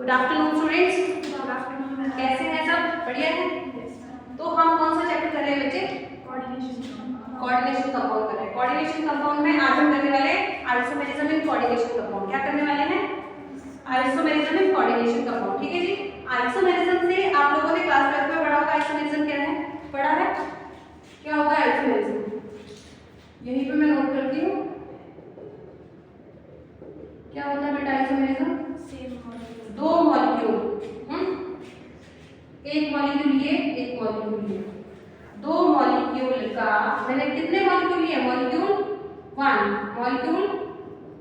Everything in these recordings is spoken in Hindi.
Good afternoon students. कैसे हैं सब? बढ़िया है। तो हम कौन सा चैप्टर कर रहे हैं बच्चे? कोऑर्डिनेशन कंपाउंड कर रहे हैं। कोऑर्डिनेशन कंपाउंड में आज हम करने वाले हैं आइसोमेरिज्म इन कोऑर्डिनेशन कंपाउंड। क्या करने वाले हैं? Isomerism in coordination compound. ठीक है जी। आइसोमेरिज्म से आप लोगों ने क्लास 12 में पढ़ा होगा। आइसोमेरिज्म क्या है? पढ़ा है? क्या होता है आइसोमेरिज्म? यहीं पे मैं नोट करती हूँ। क्या होता है बेटा आइसोमेरिज्म? दो मॉलिक्यूल, एक मॉलिक्यूल ये, एक मॉलिक्यूल ये, दो मॉलिक्यूल का मैंने कितने मॉलिक्यूल लिए? मॉलिक्यूल 1, मॉलिक्यूल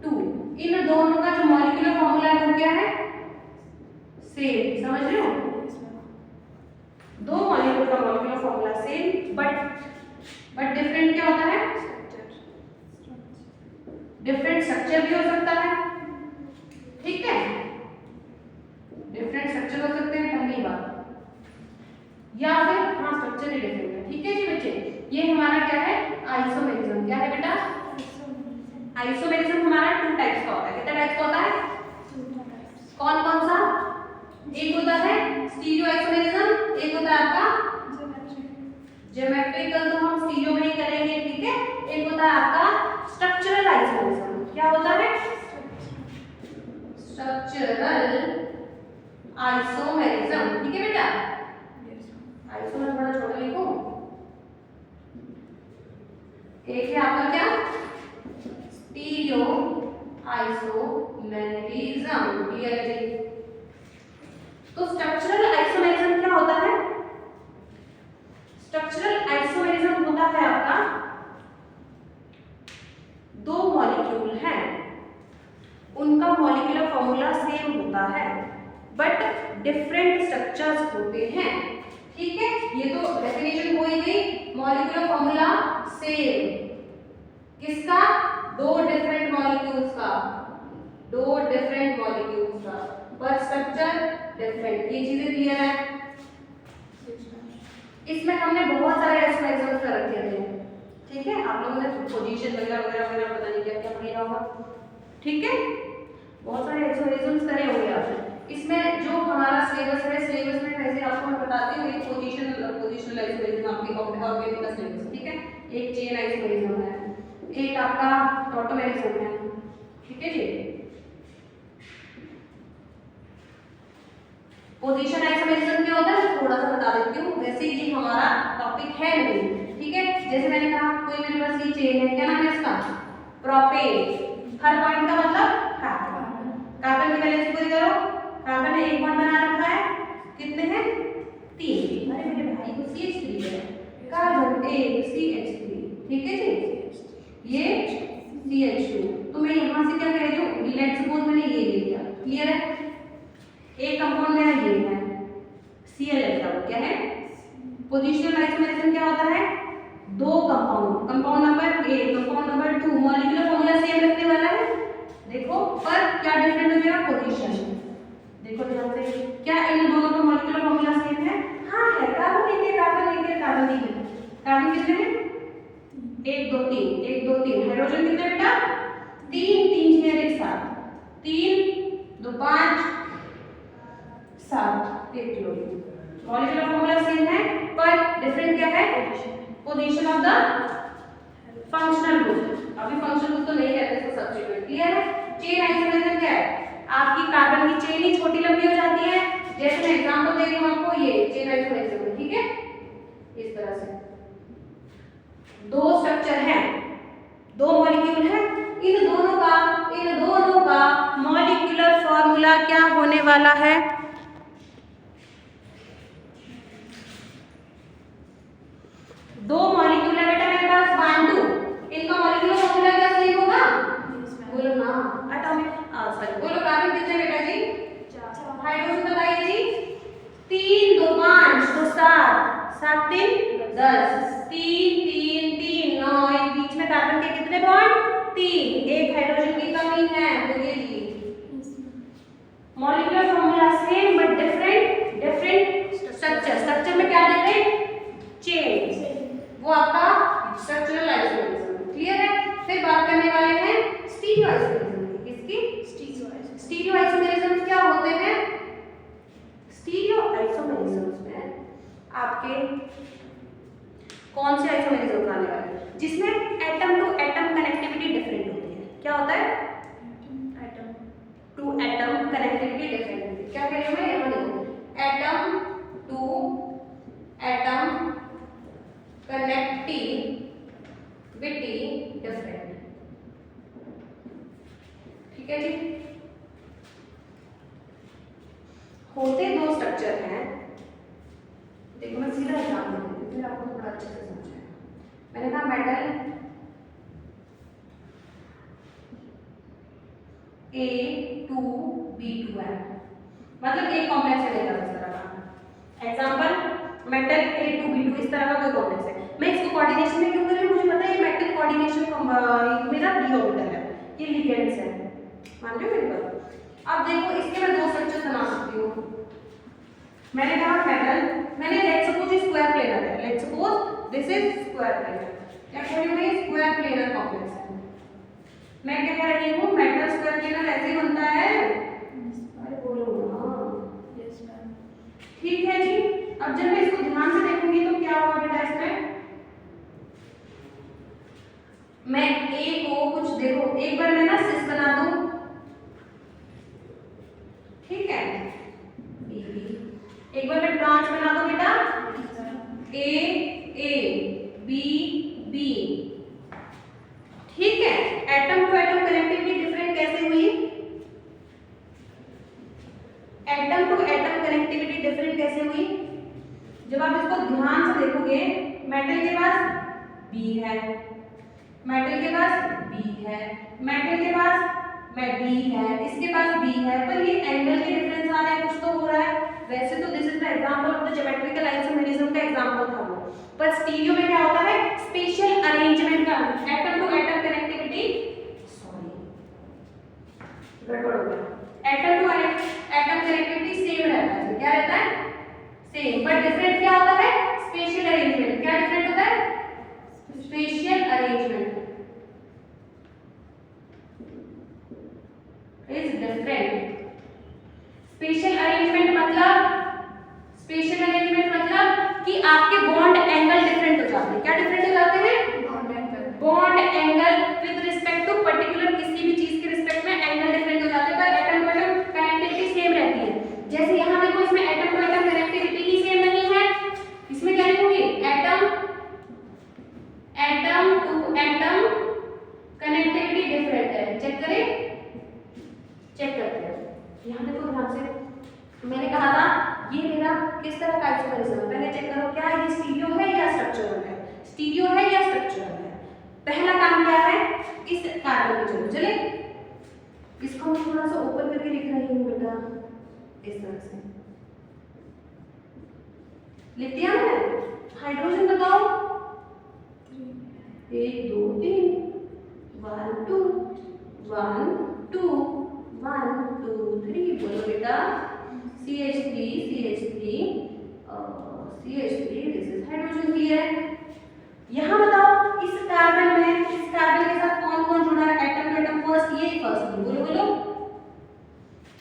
2, इन दोनों का जो मॉलिक्यूलर फॉर्मूला है वो क्या है? सेम। समझ रहे हो? दो मॉलिक्यूल का molecular formula same, but different क्या होता है? डिफरेंट स्ट्रक्चर भी हो सकता है। ठीक है, डिफरेंट स्ट्रक्चर हो सकते हैं पहली बात, या फिर हाँ स्ट्रक्चर ही डिफरेंट है। ठीक है जी बच्चे, ये हमारा क्या है? आइसोमेरिज्म। क्या है बेटा? आइसोमेरिज्म हमारा 2 टाइप्स का होता है। कितने टाइप्स का होता है? कौन कौन सा? एक होता है स्टीरियो आइसोमेरिज्म, एक होता है आपका ज्योमेट्रिकल, तो हम स्टीरियो में ही करेंगे। ठीक है। एक होता है आपका स्ट्रक्चरल आइसोमेरिज्म। क्या होता है? Structural isomerism. ठीक है बेटा। आइसो में थोड़ा छोटा लिखो। एक है आपका क्या? Stereo isomerism. क्लियर है जी। तो स्ट्रक्चरल आइसोमेरिज्म क्या होता है? स्ट्रक्चरल आइसोमेरिज्म होता है आपका दो मॉलिक्यूल हैं, उनका मॉलिक्यूलर फॉर्मूला सेम होता है बट डिफरेंट स्ट्रक्चर्स होते हैं। ठीक है, ये तो डेफिनेशन हो ही गई। मॉलिक्यूलर फॉर्मूला सेम किसका? दो डिफरेंट मॉलिक्यूल्स का, दो डिफरेंट मॉलिक्यूल्स का, पर स्ट्रक्चर डिफरेंट। ये चीजें क्लियर है? इसमें हमने बहुत सारे आइसोमेरिज्म कर रखे थे। ठीक है, आप लोगों ने पोजीशन वगैरह वगैरह वगैरह पता नहीं क्या क्या पढ़ा होगा। ठीक है, बहुत सारे आइसोमेरिज्म करे होंगे आपने। इसमें जो हमारा सिलेबस है, सिलेबस में वैसे आपको मैं बताती हूँ, एक पोजीशनल आइसोमेरिज्म आपकी ऑर्गेनिक का सिलेबस। ठीक है, एक चेन आइसोमेरिज्म है, एक आपका टॉटोमेरिज्म है। ठीक है जी। पोजीशन आइसोमेरिज्म क्या होता है थोड़ा सा बता देती हूँ, वैसे ये हमारा टॉपिक है नहीं। ठीक है, जैसे मैंने कहा कोई मेरे पास ये चेन है, क्या नाम है इसका? प्रोपेन। हर पॉइंट का मतलब कार्बन। कार्बन की वैलेंसी पूरी करो। कार्बन ने एक बॉन्ड बना रखा है, कितने हैं? 3। अरे मेरे भाई को CH3 है, कार्बन एक CH3। ठीक है जी, ये CH2। तो मैं यहाँ से क्या कह रही हूँ? लेट्स सपोज मैंने ये ले लिया। क्लियर है? एक कंपाउंड मेरा ये है CL का, क्या है? पोजीशनल आइसोमेरिज्म क्या होता है? दो compound, compound number 1, compound number 2, molecular formula same रखने वाला है। देखो पर क्या डिफरेंट हो जाएगा? पोजीशन। देखो ध्यान से, क्या इन दोनों का मॉलिक्यूलर फॉर्मूला सेम है? हाँ है। कार्बन एक है, कार्बन एक है, कार्बन एक है। कार्बन कितने हैं? 1 2 3, 1 2 3। हाइड्रोजन कितने बेटा? 3 3 6 1 7, 3 2 5 7, 1 किलो। मॉलिक्यूलर फॉर्मूला सेम है पर डिफरेंट क्या है? Position of the functional group. अभी फंक्शनल ग्रुप तो नहीं कहते इसको, सब्स्टिट्यूट। क्लियर है? चेन आइसोमेरिज्म क्या है? आपकी कार्बन की चेन ही छोटी लंबी हो जाती है। जैसे मैं एग्जांपल दे रही हूं आपको, ये चेन आइसोमेरिज्म है। ठीक है, इस तरह से दो स्ट्रक्चर है, दो मॉलिक्यूल है, इन दोनों का मॉलिक्यूलर फॉर्मूला क्या होने वाला है? दो मॉलिक्यूल है बेटा मेरे पास 1 2, इनका मॉलिक्यूलर फॉर्मूला क्या सेम होगा? बोलो ना, एटॉमिक। सॉरी, बोलो कार्बन कितने बेटा जी? 4। हाइड्रोजन बताइए जी? 3 2 5 2 7 7 3 10, 3 3 3 9। एक बीच में कार्बन के कितने बॉन्ड? 3। एक हाइड्रोजन की कमी है, बोलिए जी। Molecular formula same but different structure. Structure में क्या डिफरेंट? चेन, वो आपका स्ट्रक्चरल आइसोमेरिज्म। क्लियर है? फिर बात करने वाले हैं स्टीरियो आइसोमेरिज्म की। किसकी? स्टीरियो आइसोमेरिज्म क्या होते हैं? कौन से आइसोमेरिज्म आने वाले जिसमें atom to atom connectivity different होती है? क्या होता है? Atom to atom connectivity different होती है। क्या कह रही हूं मैं? यहाँ देखो, atom to atom connectivity different. ठीक है जी। होते दो स्ट्रक्चर हैं। देखो मैं सीधा एग्जाम्पल देती हूँ, फिर आपको थोड़ा अच्छे से समझ आएगा। मैंने कहा मेटल A2B2 है, मतलब एक कॉम्प्लेक्स है लेकर इस तरह का। एग्जाम्पल मेटल A2B2 इस तरह का कोई कॉम्प्लेक्स है। मैं इसको कोऑर्डिनेशन में क्यों कर रही हूँ? मुझे पता है ये मेटल कोऑर्डिनेशन मेरा d ऑर्बिटल है, ये लिगेंड्स है। मान रहे हो मेरी बात? अब देखो इसके मैं दो स्ट्रक्चर बना सकती हूँ। मैंने कहा मेटल, मैंने लेट्स सपोज स्क्वायर प्लेनर है, let's suppose this is square planar. क्या कह रही हूँ मैं? स्क्वायर प्लेनर कॉम्प्लेक्स है। मैं क्या कह रही हूँ? मेटल स्क्वायर प्लेनर ऐसे ही बनता है। अरे बोलो ना। Yes ma'am. ठीक है जी। अब जब मैं इसको ध्यान से देखूंगी तो क्या होगा बेटा? इसमें मैं ए को कुछ देखो, एक बार मैं ना सिस बना दूं, ठीक है, एक बार मैं ब्रांच बना दूं बेटा, ए ए बी बी। ठीक है, atom to atom connectivity different कैसे हुई? Atom to atom connectivity different कैसे हुई? जब आप इसको ध्यान से देखोगे, मेटल के पास बी है, मेटल के पास बी है, मेटल के पास डी है, इसके पास बी है, पर ये एंगल के डिफरेंस आ रहे हैं, कुछ तो हो रहा है। वैसे तो this is the example of the geometrical isomerism का एग्जांपल था वो, पर स्टीरियो में क्या होता है? स्पेशल अरेंजमेंट का, atom to atom connectivity, sorry गड़बड़ हो गया, atom to atom connectivity same रहता है। क्या रहता है? सेम, बट डिफरेंट क्या होता है? Special arrangement. क्या डिफरेंट होता है? Special arrangement is different। Special arrangement मतलब कि आपके बॉन्ड एंगल डिफरेंट हो जाते हैं। क्या डिफरेंट हो जाते हैं? Bond angle with respect to particular किसी भी चीज के रिस्पेक्ट में एंगल डिफरेंट हो जाते हैं, पर atom to atom connectivity same रहती है। जैसे यहाँ देखो, इसमें एटम टू एटम कनेक्टिविटी ही सेम नहीं है, इसमें क्या लिखूंगी? Atom to atom connectivity different है। चेक करें, चेक करते हैं। यहाँ देखो ध्यान से, मैंने कहा था ये मेरा किस तरह का आइसोमेरिज्म है। पहले चेक करो क्या ये स्टीरियो है या स्ट्रक्चरल है? स्टीरियो है या स्ट्रक्चरल है? पहला काम क्या है? इस कार्बन की जरूरत। चले इसको मैं थोड़ा सा ऊपर करके लिख रही हूँ बेटा, इस तरह से लिख दिया मैंने। हाइड्रोजन बताओ, 1 2 3 1 2 1 2 1 2 3 बोलो बेटा। CH3 CH3 CH3 this is hydrogen clear. यहाँ बताओ इस कार्बन के साथ कौन कौन जुड़ा है? एटम टू एटम फर्स्ट, ये फर्स्ट, बोलो बोलो।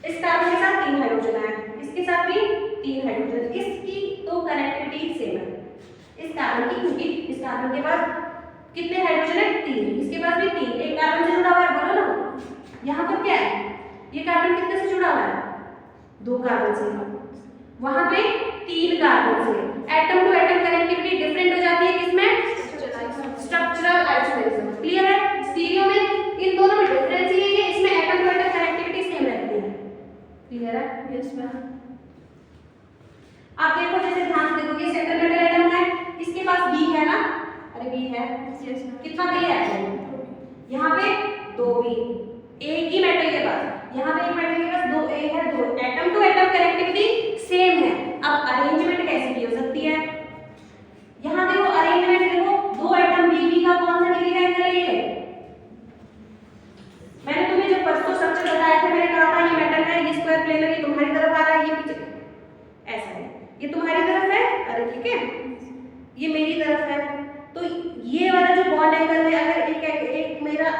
इस कार्बन के साथ 3 हाइड्रोजन है, इसके साथ भी 3 हाइड्रोजन, इसकी तो कनेक्टिविटी सेम है इस कार्बन की, क्योंकि इस कार्बन के पास कितने हाइड्रोजन है? 3, इसके पास भी 3, एक कार्बन से जुड़ा हुआ है, बोलो ना। यहाँ पर क्या है? ये कार्बन कितने से जुड़ा हुआ है? 2 कार्बन से, वहां पे 3 कार्बन से। Atom to atom connectivity different हो जाती है किसमें? Structural isomerism. क्लियर है? स्टीरियो में इन दोनों में डिफरेंस ये है, इसमें atom to atom connectivity same रहती है। क्लियर है? Yes ma'am. आप देखो, जैसे ध्यान से देखो, ये सेंट्रल मेटल एटम है, इसके पास बी है ना? अरे बी है, कितना बी है? यहाँ पे 2 बी, एक ही मेटल के पास, यहाँ पे एक मेटल के पास 2 ए है, 2 atom to atom connectivity same है। अब अरेंजमेंट कैसे की हो सकती है? यहाँ देखो अरेंजमेंट देखो, 2 एटम बीबी का कौन सा डिग्री का एंगल है? ये मैंने तुम्हें जब परसों स्ट्रक्चर बताया था, मैंने कहा था ये मेटल है, ये स्क्वायर प्लेनर, ये तुम्हारी तरफ आ रहा है, ये पीछे ऐसा है, ये तुम्हारी तरफ है, अरे ठीक है, ये मेरी तरफ है। तो ये वाला जो बॉन्ड एंगल है, अगर एक मेरा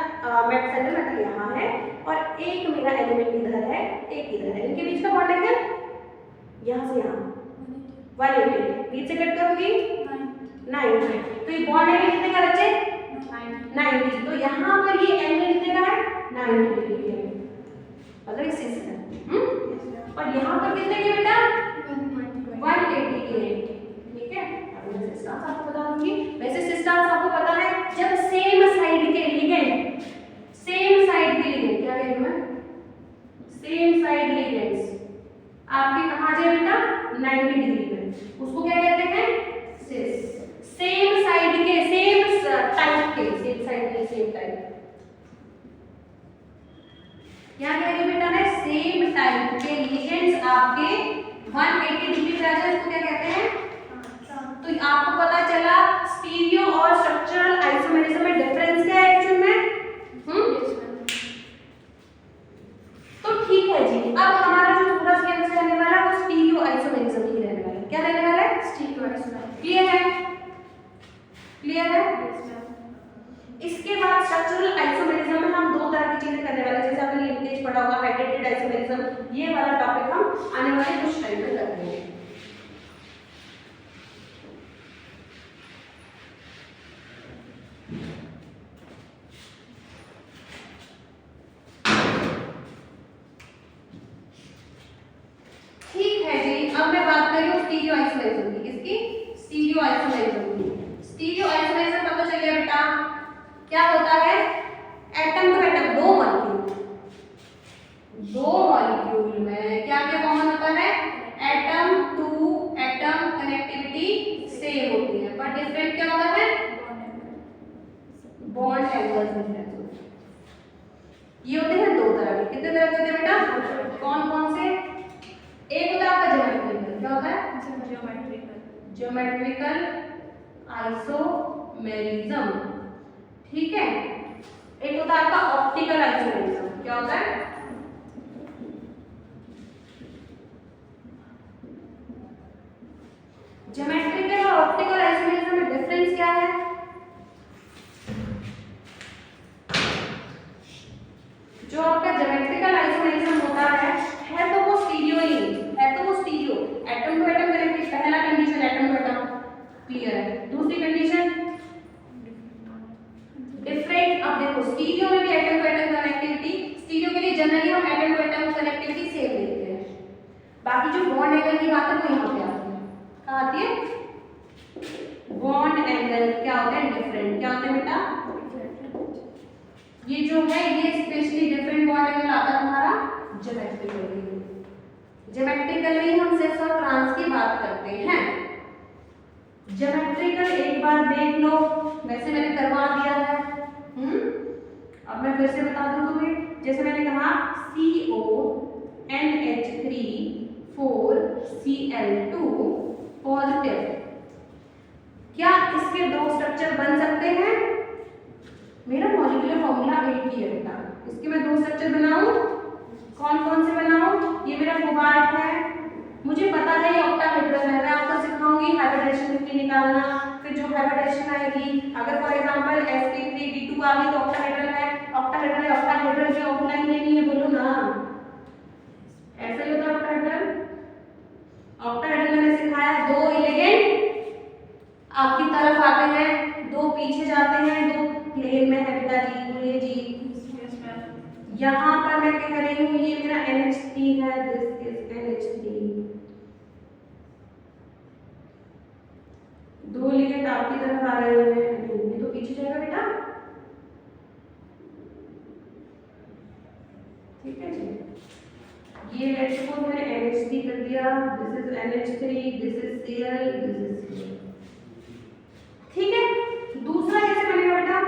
सेंट्रल मेटल यहाँ है और एक मेरा एलिमेंट इधर है, एक इधर है, इनके बीच का बॉन्ड एंगल यहाँ से यहाँ 180 बीच से कट करूंगी 90। तो ये बॉन्ड एंगल कितने का बच्चे 90। तो यहाँ पर ये एंगल कितने का है 90 डिग्री है, मतलब इस से और यहाँ पर कितने के बेटा 180 के। ठीक है, अब मैं सिस्टम आपको बता दूंगी। वैसे सिस्टम आपको पता है जब सेम साइड के लिगेंड क्या कह रही हूं मैं, सेम साइड लिगेंड्स आपके कहाँ जाए बेटा 90 डिग्री पे, उसको क्या कहते हैं सिस। सेम साइड के सेम टाइप के सेम टाइप क्या कह रही हूं बेटा मैं, सेम टाइप के लिगेंड्स आपके 180 डिग्री पे आ जाए, इसको क्या कहते हैं। तो आपको पता चला स्टीरियो और स्ट्रक्चरल आइसोमेरिज्म में डिफरेंस क्या है एक्चुअल में। तो ठीक है जी, अब हमारा जो पूरा सिलेबस रहने वाला है वो स्टीरियो आइसोमेरिज्म ही रहने वाला है। क्या रहने वाला है स्टीरियो आइसोमेरिज्म। क्लियर है, क्लियर है। इसके बाद स्ट्रक्चरल आइसोमेरिज्म में हम दो तरह की चीजें करने वाले हैं, जैसे आपने लिंकेज पढ़ा होगा, हाइड्रेटेड आइसोमेरिज्म, ये वाला टॉपिक हम आने वाले कुछ टाइम में करेंगे। ठीक है जी, अब मैं बात कर रही हूँ स्टीरियो आइसोमेरिज्म की। किसकी, स्टीरियो आइसोमेरिज्म की। स्टीरियो आइसोमेरिज्म पता चल गया बेटा क्या होता है, एटम टू एटम दो मॉलिक्यूल में क्या क्या कॉमन होता है, atom to atom connectivity same होती है, पर डिफरेंट क्या होता है, बॉन्ड एंगल्स डिफरेंस होते हैं। ये होते हैं दो तरह के। कितने तरह के होते हैं बेटा, कौन कौन से, एक होता है आपका ज्योमेट्रिकल, क्या होता है ज्योमेट्रिकल आइसोमेरिज्म, ठीक है। एक होता है आपका ऑप्टिकल आइसोमेरिज्म, क्या होता है, ज्योमेट्रिकल और ऑप्टिकल आइसोमेरिज्म में डिफरेंस क्या है। जो आपका ज्योमेट्रिकल आइसोमेरिज्म होता है तो वो स्टीरियो ही है, तो वो stereo atom to atom connectivity, पहला condition atom to atom clear है। दूसरी कंडीशन डिफरेंट। अब देखो स्टीरियो में भी atom to atom connectivity, stereo के लिए जनरली हम atom to atom connectivity same लेते हैं, बाकी जो बॉन्ड एंगल की बात है वो यहाँ पे आती है। कहाँ आती है, बॉन्ड एंगल क्या होते हैं डिफरेंट, क्या होते हैं बेटा, ये जो है ये स्पेशली डिफरेंट बॉन्ड एंगल आता है तुम्हारा ज्योमेट्रिकल। ज्योमेट्रिकल में हम सिर्फ और ट्रांस की बात करते हैं। ज्योमेट्रिकल एक बार देख लो, वैसे मैंने करवा दिया है। अब मैं फिर से बता दूं तुम्हें, जैसे मैंने कहा CONH3 4Cl2 पॉजिटिव, क्या इसके दो स्ट्रक्चर बन सकते हैं। मेरा मॉलिक्यूलर फॉर्मूला एक ही है बेटा, इसके मैं दो स्ट्रक्चर बनाऊं, कौन कौन से बनाऊं। ये मेरा कोबाल्ट है, मुझे पता है ये ऑक्टाहेड्रल है, मैं आपको सिखाऊंगी हाइब्रिडेशन की निकालना। फिर जो हाइब्रिडेशन आएगी, अगर फॉर एग्जांपल sp3d2 आ गई तो ऑक्टाहेड्रल है, ऑक्टाहेड्रल की आउटलाइन लेनी है, बोलो ना, ऐसे ही होता है ऑक्टाहेड्रल। ऑक्टाहेड्रल मैंने सिखाया, दो इलेगेंट आपकी तरफ आते हैं, दो पीछे जाते हैं, दो प्लेन में है बेटा जी, बोलिए जी। यहाँ पर मैं कह रही हूँ ये मेरा NH3 है, दिस इज NH3, दो लिगेंड आपकी तरफ आ रहे हैं, ये तो पीछे जाएगा बेटा, ठीक है जी। ये लेट्स सपोज मैंने NH3 कर दिया, this is NH3, this is Cl, this is Cl, ठीक है। दूसरा कैसे बनेगा बेटा,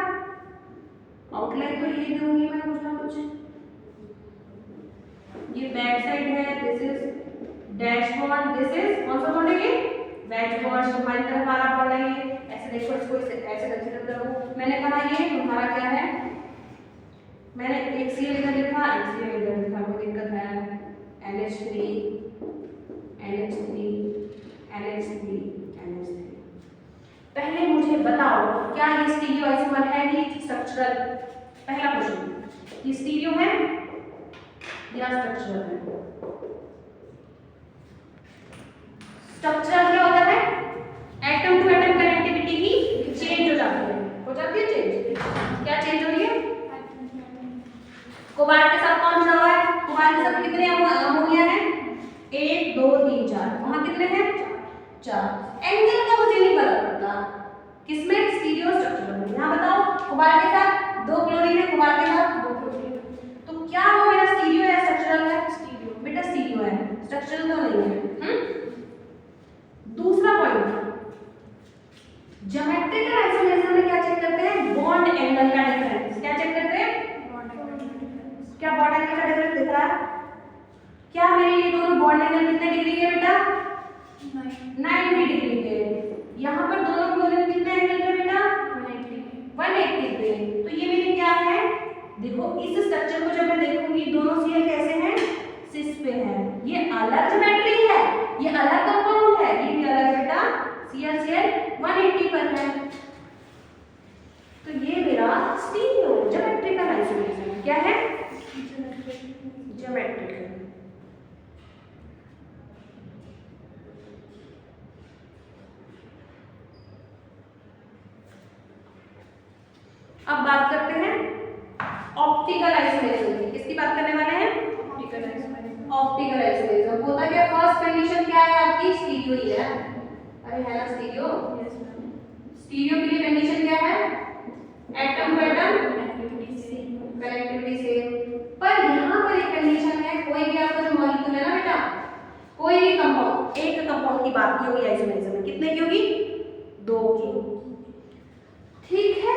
आउटलाइन तो ये दूंगी मैं कुछ ना कुछ, ये बैक साइड है, this is dash bond, this is कौन सा बॉन्ड है ये, बैक बॉन्ड, तुम्हारी तरफ आ रहा बॉन्ड है ये, ऐसे देखो, इसको ऐसे कंसीडर करो। मैंने कहा ये तुम्हारा क्या है, मैंने एक Cl इधर लिखा, एक Cl इधर लिखा, कोई दिक्कत है, NH3 NH3 NH3 NH3। पहले मुझे बताओ क्या ये स्टीरियो आइसोमर है कि स्ट्रक्चरल, पहला क्वेश्चन, ये स्टीरियो है या स्ट्रक्चरल है। स्ट्रक्चरल 3 4, वहां कितने हैं 4। एंगल का मुझे नहीं पता पड़ता, किसमें स्टीरियो स्ट्रक्चर में। यहाँ बताओ कोबाल्ट के साथ 2 क्लोरीन है, कोबाल्ट के साथ 2 क्लोरीन, तो क्या वो मेरा स्टीरियो है स्ट्रक्चरल है? स्टीरियो बेटा, स्टीरियो है, स्ट्रक्चरल तो नहीं है। दूसरा पॉइंट, ज्योमेट्रिकल आइसोमेरिज्म में क्या चेक करते हैं? बॉन्ड एंगल का डिफरेंस। क्या चेक करते हैं? बॉन्ड एंगल का डिफरेंस। क्या बॉन्ड एंगल का डिफरेंस दिख रहा है? क्या मेरे ये दोनों बॉन्ड एंगल कितने डिग्री के बेटा? 90 डिग्री के। यहाँ पर दोनों क्लोरीन कितने एंगल पे बेटा? 180 पे। तो ये मेरे क्या है? देखो इस स्ट्रक्चर को जब मैं देखूंगी, दोनों सीएल कैसे हैं? सिस पे है। ये अलग ज्योमेट्री है, ये अलग कंपाउंड है, ये भी अलग बेटा। सीएल सीएल 180 पर है, तो ये मेरा स्टीरियो ज्योमेट्रिकल आइसोमेरिज्म क्या है? ज्योमेट्रिकल। अब बात करते हैं ऑप्टिकल आइसोमेरिज्म की। किसकी बात करने वाले हैं? Optical isomerism. ऑप्टिकल आइसोमेरिज्म होता क्या? फर्स्ट कंडीशन क्या है आपकी? स्टीरियो ही है। अरे है ना स्टीरियो? Yes ma'am. स्टीरियो के लिए कंडीशन क्या है? Atom to atom connectivity same. पर यहाँ पर एक कंडीशन है, कोई भी आपका जो मॉलिक्यूल है ना बेटा, कोई भी कंपाउंड, एक कंपाउंड की बात की होगी आइसोमेरिज्म में, कितने की होगी? 2 की। ठीक है,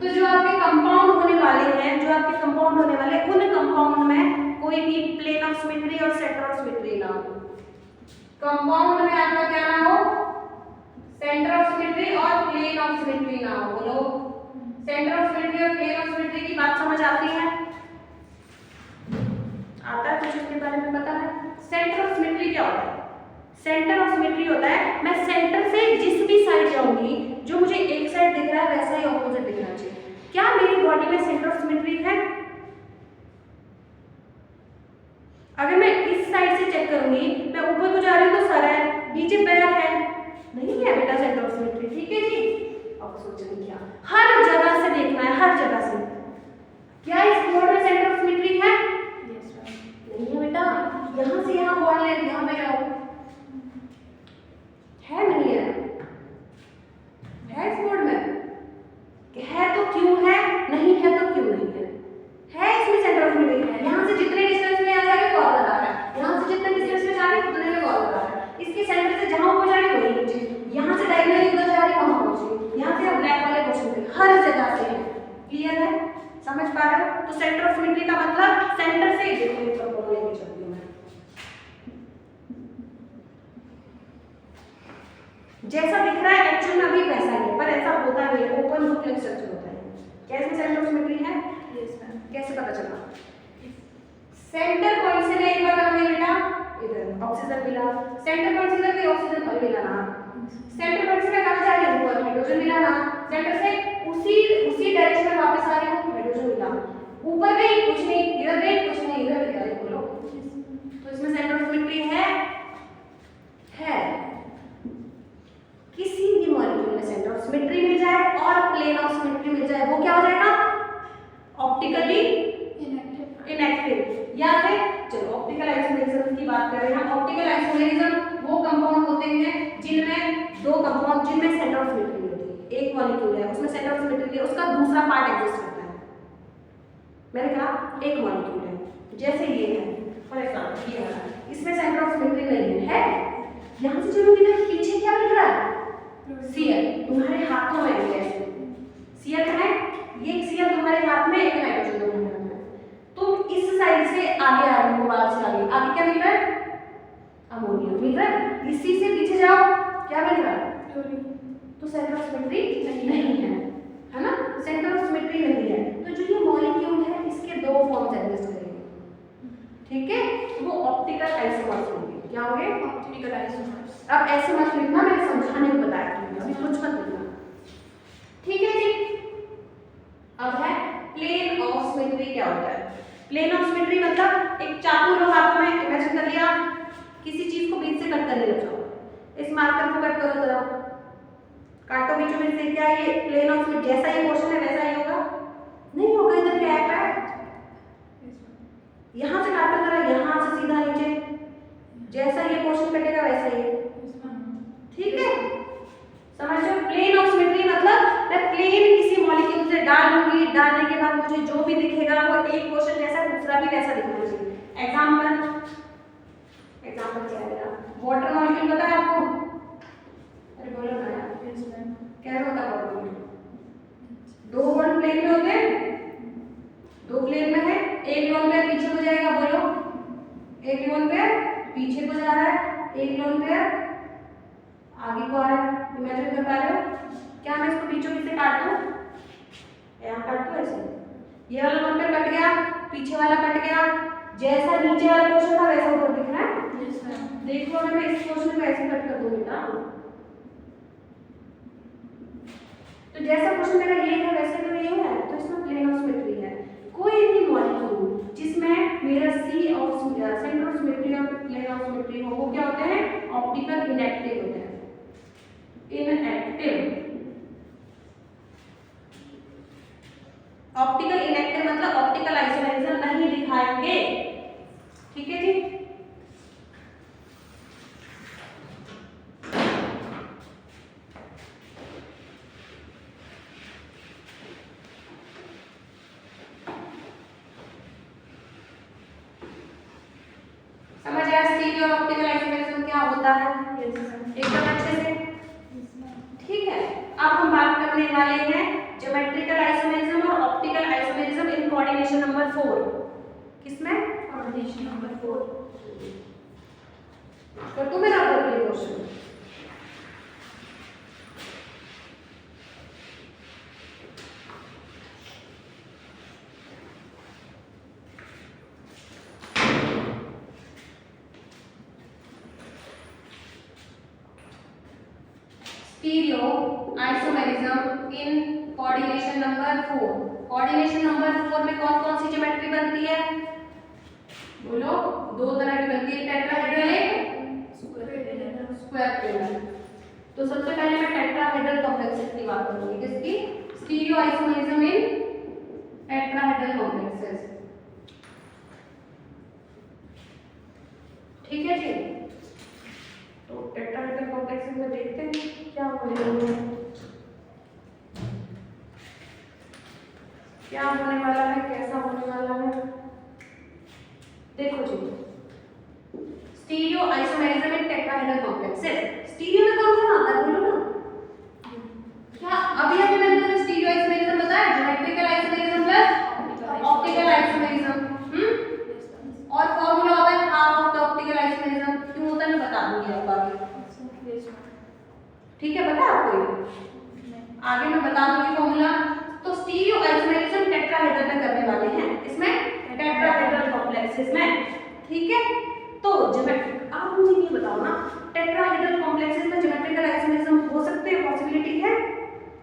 तो जो आपके कंपाउंड होने वाले हैं, जो आपके कंपाउंड होने वाले हैं, उन कंपाउंड में कोई भी प्लेन ऑफ सिमेट्री और सेंटर ऑफ सिमेट्री ना हो। कंपाउंड में आपका क्या ना हो? सेंटर ऑफ सिमेट्री और प्लेन ऑफ सिमेट्री ना हो। बोलो, सेंटर ऑफ सिमेट्री और प्लेन ऑफ सिमेट्री की बात समझ आती है? आता है कुछ इसके बारे में पता है? सेंटर ऑफ सिमेट्री क्या होता है? सेंटर ऑफ सिमेट्री होता है मैं सेंटर से जिस भी साइड जाऊंगी, जो मुझे एक साइड दिख रहा है वैसा ही ऑपोजिट दिखना चाहिए। क्या मेरी बॉडी में सेंटर ऑफ सिमेट्री है? अगर मैं इस साइड से चेक करूंगी, मैं ऊपर को जा रही हूं तो सर है, नीचे पैर है, नहीं है बेटा सेंटर ऑफ सिमेट्री। ठीक है जी, अब सोचेंगे क्या? हर जगह से देखना है, हर जगह से। क्या इस बोर्ड में सेंटर ऑफ सिमेट्री है? Yes ma'am. नहीं है बेटा, यहां से यहां बॉर्ड ले, यहां पे जाओ, है नहीं है? है इस बोर्ड में? है तो क्यों है, नहीं है तो क्यों नहीं है? है इसमें सेंटर ऑफ सिमेट्री है। यहां से जितने डिस्टेंस में आ जा रहे कॉर्नर आ रहा है, यहां से जितने डिस्टेंस में जा रहे उतने में कॉर्नर आ रहा है। इसके सेंटर से जहां ऊपर जा रही वही नीचे, यहां से डायगोनली उधर जा रही वहां पहुंची। यहां से अब ब्लैक वाले क्वेश्चन पे हर जगह से है। क्लियर है? समझ पा रहे हो? तो सेंटर ऑफ सिमेट्री का मतलब सेंटर से देखो ये सब बोलने की चलती है। जैसा दिख रहा है एक्चुअल में अभी वैसा ही है, पर ऐसा होता नहीं है, ओपन बुक स्ट्रक्चर होता है। कैसे सेंटर ऑफ सिमेट्री है? Yes ma'am. कैसे पता चला? सेंटर पॉइंट से मैं एक बार करूंगी बेटा, इधर ऑक्सीजन मिला, सेंटर पॉइंट से इधर भी ऑक्सीजन और मिला ना, सेंटर पॉइंट से मैं कहां जा रही हूं? ऊपर, हाइड्रोजन मिला ना, सेंटर से उसी डायरेक्शन में वापस आ रही हूं, हाइड्रोजन मिला। ऊपर गई कुछ नहीं, इधर गई कुछ नहीं, इधर भी गई। बोलो, तो इसमें सेंटर ऑफ सिमेट्री है? किसी भी मॉलिक्यूल में सेंटर ऑफ सिमेट्री मिल जाए और प्लेन ऑफ सिमेट्री मिल जाए, वो क्या हो जाएगा? Optically inactive. या फिर चलो ऑप्टिकल आइसोमेरिज्म की बात कर रहे हैं। ऑप्टिकल आइसोमेरिज्म वो कंपाउंड होते हैं जिनमें दो कंपाउंड जिनमें सेंटर ऑफ सिमेट्री होती है। एक मॉलिक्यूल है उसमें सेंटर ऑफ सिमेट्री है, उसका दूसरा पार्ट एग्जिस्ट करता है। मैंने कहा एक मॉलिक्यूल है, जैसे ये है फॉर एग्जांपल, ये वाला, इसमें सेंटर ऑफ सिमेट्री नहीं है। यहां से चलोगे तो पीछे क्या मिल रहा है? सीएल तुम्हारे हाथों में है, सीएल है, ये सीएल तुम्हारे हाथ में, एक नाइट्रोजन तुम्हारे हाथ में। तुम इस साइड से आगे आ रहे हो, बाहर से आगे क्या मिल रहा है? अमोनिया मिल रहा है। इसी से पीछे जाओ, क्या मिल रहा है? क्लोरीन। तो सेंटर ऑफ सिमेट्री नहीं है ना? सेंटर ऑफ सिमेट्री नहीं है। तो जो ये मॉलिक्यूल है इसके दो फॉर्म्स एग्जिस्ट करेंगे, ठीक है? वो ऑप्टिकल आइसोमर्स होंगे। क्या होंगे? Optical isomers. अब ऐसे मत लिखना, मैंने समझाने को बताया था, अभी कुछ मत लिखना, ठीक है जी? अब है प्लेन ऑफ सिमेट्री। क्या होता है प्लेन ऑफ सिमेट्री? मतलब एक चाकू लो हाथ में, इमेजिन कर लिया, किसी चीज को बीच से कट करने लग जाओ, इस मार्कर को कट करो जरा, काटो बीचों में से। क्या ये प्लेन ऑफ सिमेट्री जैसा ये क्वेश्चन है वैसा ही होगा? नहीं होगा। इधर गैप है, यहां से काटो जरा, यहां से सीधा नीचे, जैसा ये पोर्शन कटेगा वैसा ही, ठीक है। समझो, प्लेन ऑफ सिमेट्री मतलब मैं प्लेन किसी मॉलिक्यूल से डालूंगी, डालने के बाद मुझे जो भी दिखेगा वो एक पोर्शन जैसा दूसरा भी वैसा दिखना चाहिए। एग्जांपल क्या है? वाटर मॉलिक्यूल पता है आपको? अरे बोलो ना यार, कैसे होता है वाटर मॉलिक्यूल? दो बॉन्ड प्लेन में होते हैं, दो प्लेन में है, एक लोन पेयर पीछे को जाएगा, बोलो, एक लोन पेयर पीछे को जा रहा है, एक लोन पेयर आगे को आ रहा है। इमेजिन कर पा रहे हो? क्या मैं इसको बीचों बीच से काट दूं? यहाँ काट दूं ऐसे, ये वाला लोन पेयर कट गया, पीछे वाला कट गया, जैसा नीचे वाला पोर्शन था वैसा ऊपर दिख रहा है। देखो अगर मैं इस पोर्शन को ऐसे कट कर दूं बेटा, तो जैसा पोर्शन मेरा ये है वैसे तो ये है, तो इसमें प्लेन ऑफ सिमेट्री है। कोई भी मॉलिक्यूल जिसमें मेरा सी ऑफ सेंटर ऑफ सिमेट्री और प्लेन ऑफ सिमेट्री हो, वो क्या होते हैं? ऑप्टिकल इनएक्टिव होते हैं। ऑप्टिकल इनएक्टिव मतलब ऑप्टिकल आइसोमेरिज्म नहीं दिखाएंगे, ठीक है जी। समझ आया स्टीरियो और ऑप्टिकल आइसोमेरिज्म क्या होता है एकदम अच्छे से, ठीक है। अब हम बात करने वाले हैं ज्योमेट्रिकल आइसोमेरिज्म और optical isomerism in coordination number 4। किसमें? Coordination number 4। तो तुम्हें ना बोल ये question, stereo isomerism in coordination number 4। Coordination number 4 में कौन कौन सी ज्योमेट्री बनती है? बोलो, दो तरह की बनती है, टेट्राहेड्रल एक स्क्वायर पेयर। तो सबसे पहले मैं टेट्राहेड्रल कॉम्प्लेक्सेस की बात करूंगी। किसकी? Stereo isomerism in tetrahedral complexes, ठीक है जी। तो टेट्राहेड्रल कॉम्प्लेक्सेस में देखते हैं क्या होने वाला है, कैसा होने वाला है। देखो जी, stereo isomerism in tetrahedral complexes. Stereo में कौन कौन आता है बोलो ना? क्या अभी अभी मैंने तुम्हें स्टीरियो आइसोमेरिज्म बताया, geometrical isomerism plus optical isomerism, और फार्मूला होता है half of the optical isomerism. क्यों होता है मैं बता दूंगी आपको आगे, ठीक है। पता है आपको? आगे मैं बता दूंगी फार्मूला। तो स्टीरियो आइसोमेरिज्म टेट्राहेड्रल में करने वाले हैं, इसमें टेट्राहेड्रल कॉम्प्लेक्सेस में, ठीक है। तो ज्योमेट्रिक, आप मुझे ये बताओ ना, टेट्राहेड्रल कॉम्प्लेक्सेस में ज्योमेट्रिकल आइसोमेरिज्म हो सकते हैं? पॉसिबिलिटी है?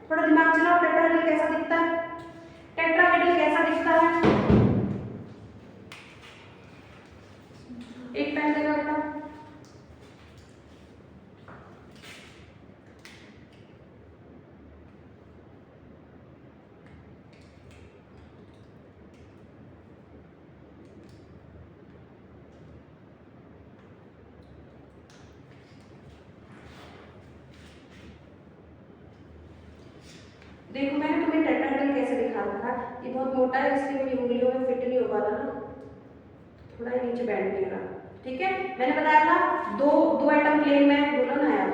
थोड़ा दिमाग चलाओ, टेट्राहेड्रल कैसा दिखता है? टेट्राहेड्रल कैसा दिखता है? एक पेन देना बेटा। देखो मैंने तुम्हें टेट्राहेड्रल कैसे दिखा रखा है, ये बहुत मोटा है इसलिए मेरी उंगलियों में फिट नहीं हो पा रहा ना, थोड़ा ही नीचे बैठ गया, ठीक है। मैंने बताया था दो एटम प्लेन में, बोलो ना यार,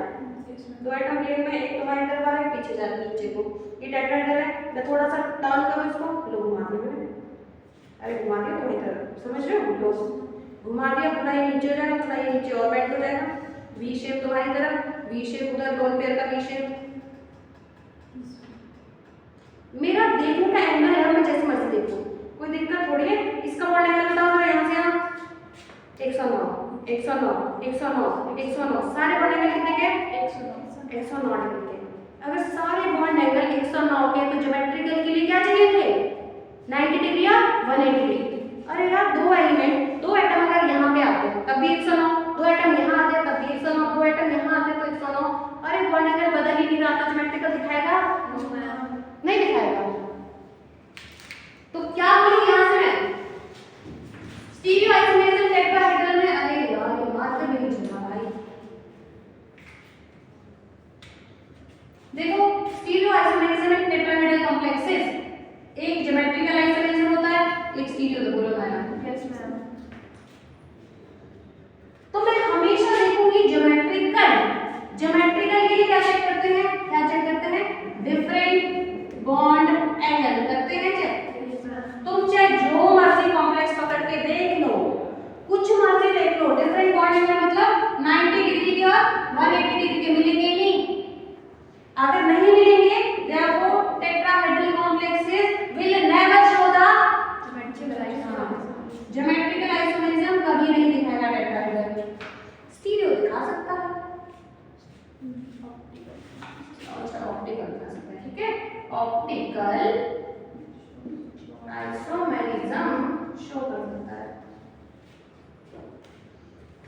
दो एटम प्लेन में, एक तुम्हारी तरफ आ रहा है पीछे जा रहा है नीचे को, ये टेट्राहेड्रल है। मैं थोड़ा सा टर्न करूं इसको, लो घुमा दिया मैंने, अरे घुमा दिया तुम्हारी तरफ, समझ रहे हो? लो घुमा दिया, थोड़ा ये नीचे हो जाएगा, थोड़ा ये नीचे और बैठ हो जाएगा, वी शेप तुम्हारी तरफ, वी शेप उधर, लोन पेयर का वी शेप। मेरा देखने का एंगल है, मैं जैसे मर्जी देखूं, कोई दिक्कत थोड़ी है। इसका बॉन्ड एंगल बताओ जरा, यहाँ से यहाँ 109, 109, 109, 109, सारे बॉन्ड एंगल कितने के? 109 डिग्री के। अगर सारे बॉन्ड एंगल 109 के, तो ज्योमेट्रिकल के लिए क्या चाहिए थे? 90 डिग्री या 180 डिग्री। अरे यार, दो एलिमेंट, दो एटम अगर यहाँ पे आते तब भी 109, दो एटम यहाँ आते तब भी 109, दो एटम यहाँ आते तो 109। अरे बॉन्ड एंगल बदल ही नहीं रहा, तो ज्योमेट्रिकल दिखाएगा? नहीं दिखाएगा। तो क्या बोली यहाँ से मैं? स्टीरियो आइसोमेरिज्म टेट्राहेड्रल में, अरे यार ये बात तो ज्योमेट्रिकल आइसोमेरिज्म होता है, एक स्टीरियो। तो बोलो मैम। Yes ma'am. तो मैं हमेशा देखूंगी ज्योमेट्रिकल। ज्योमेट्रिकल के लिए क्या चेक करते हैं, क्या चेक करते हैं, डिफरेंट बॉन्ड एंगल करते हैं चेक। तुम चाहे जो मर्जी कॉम्प्लेक्स पकड़ के देख लो, कुछ मर्जी देख लो, डिफरेंट बॉन्ड एंगल मतलब 90 डिग्री के और 180 डिग्री के मिलेंगे ही नहीं। अगर नहीं मिलेंगे, therefore tetrahedral complexes will never show the geometrical isomerism. कभी नहीं दिखाएगा टेट्राहेड्रल। स्टीरियो दिखा सकता है, ऑप्टिकल दिखा सकता है, ठीक है। ऑप्टिकल आइसोमेरिज्म शो कर सकता है,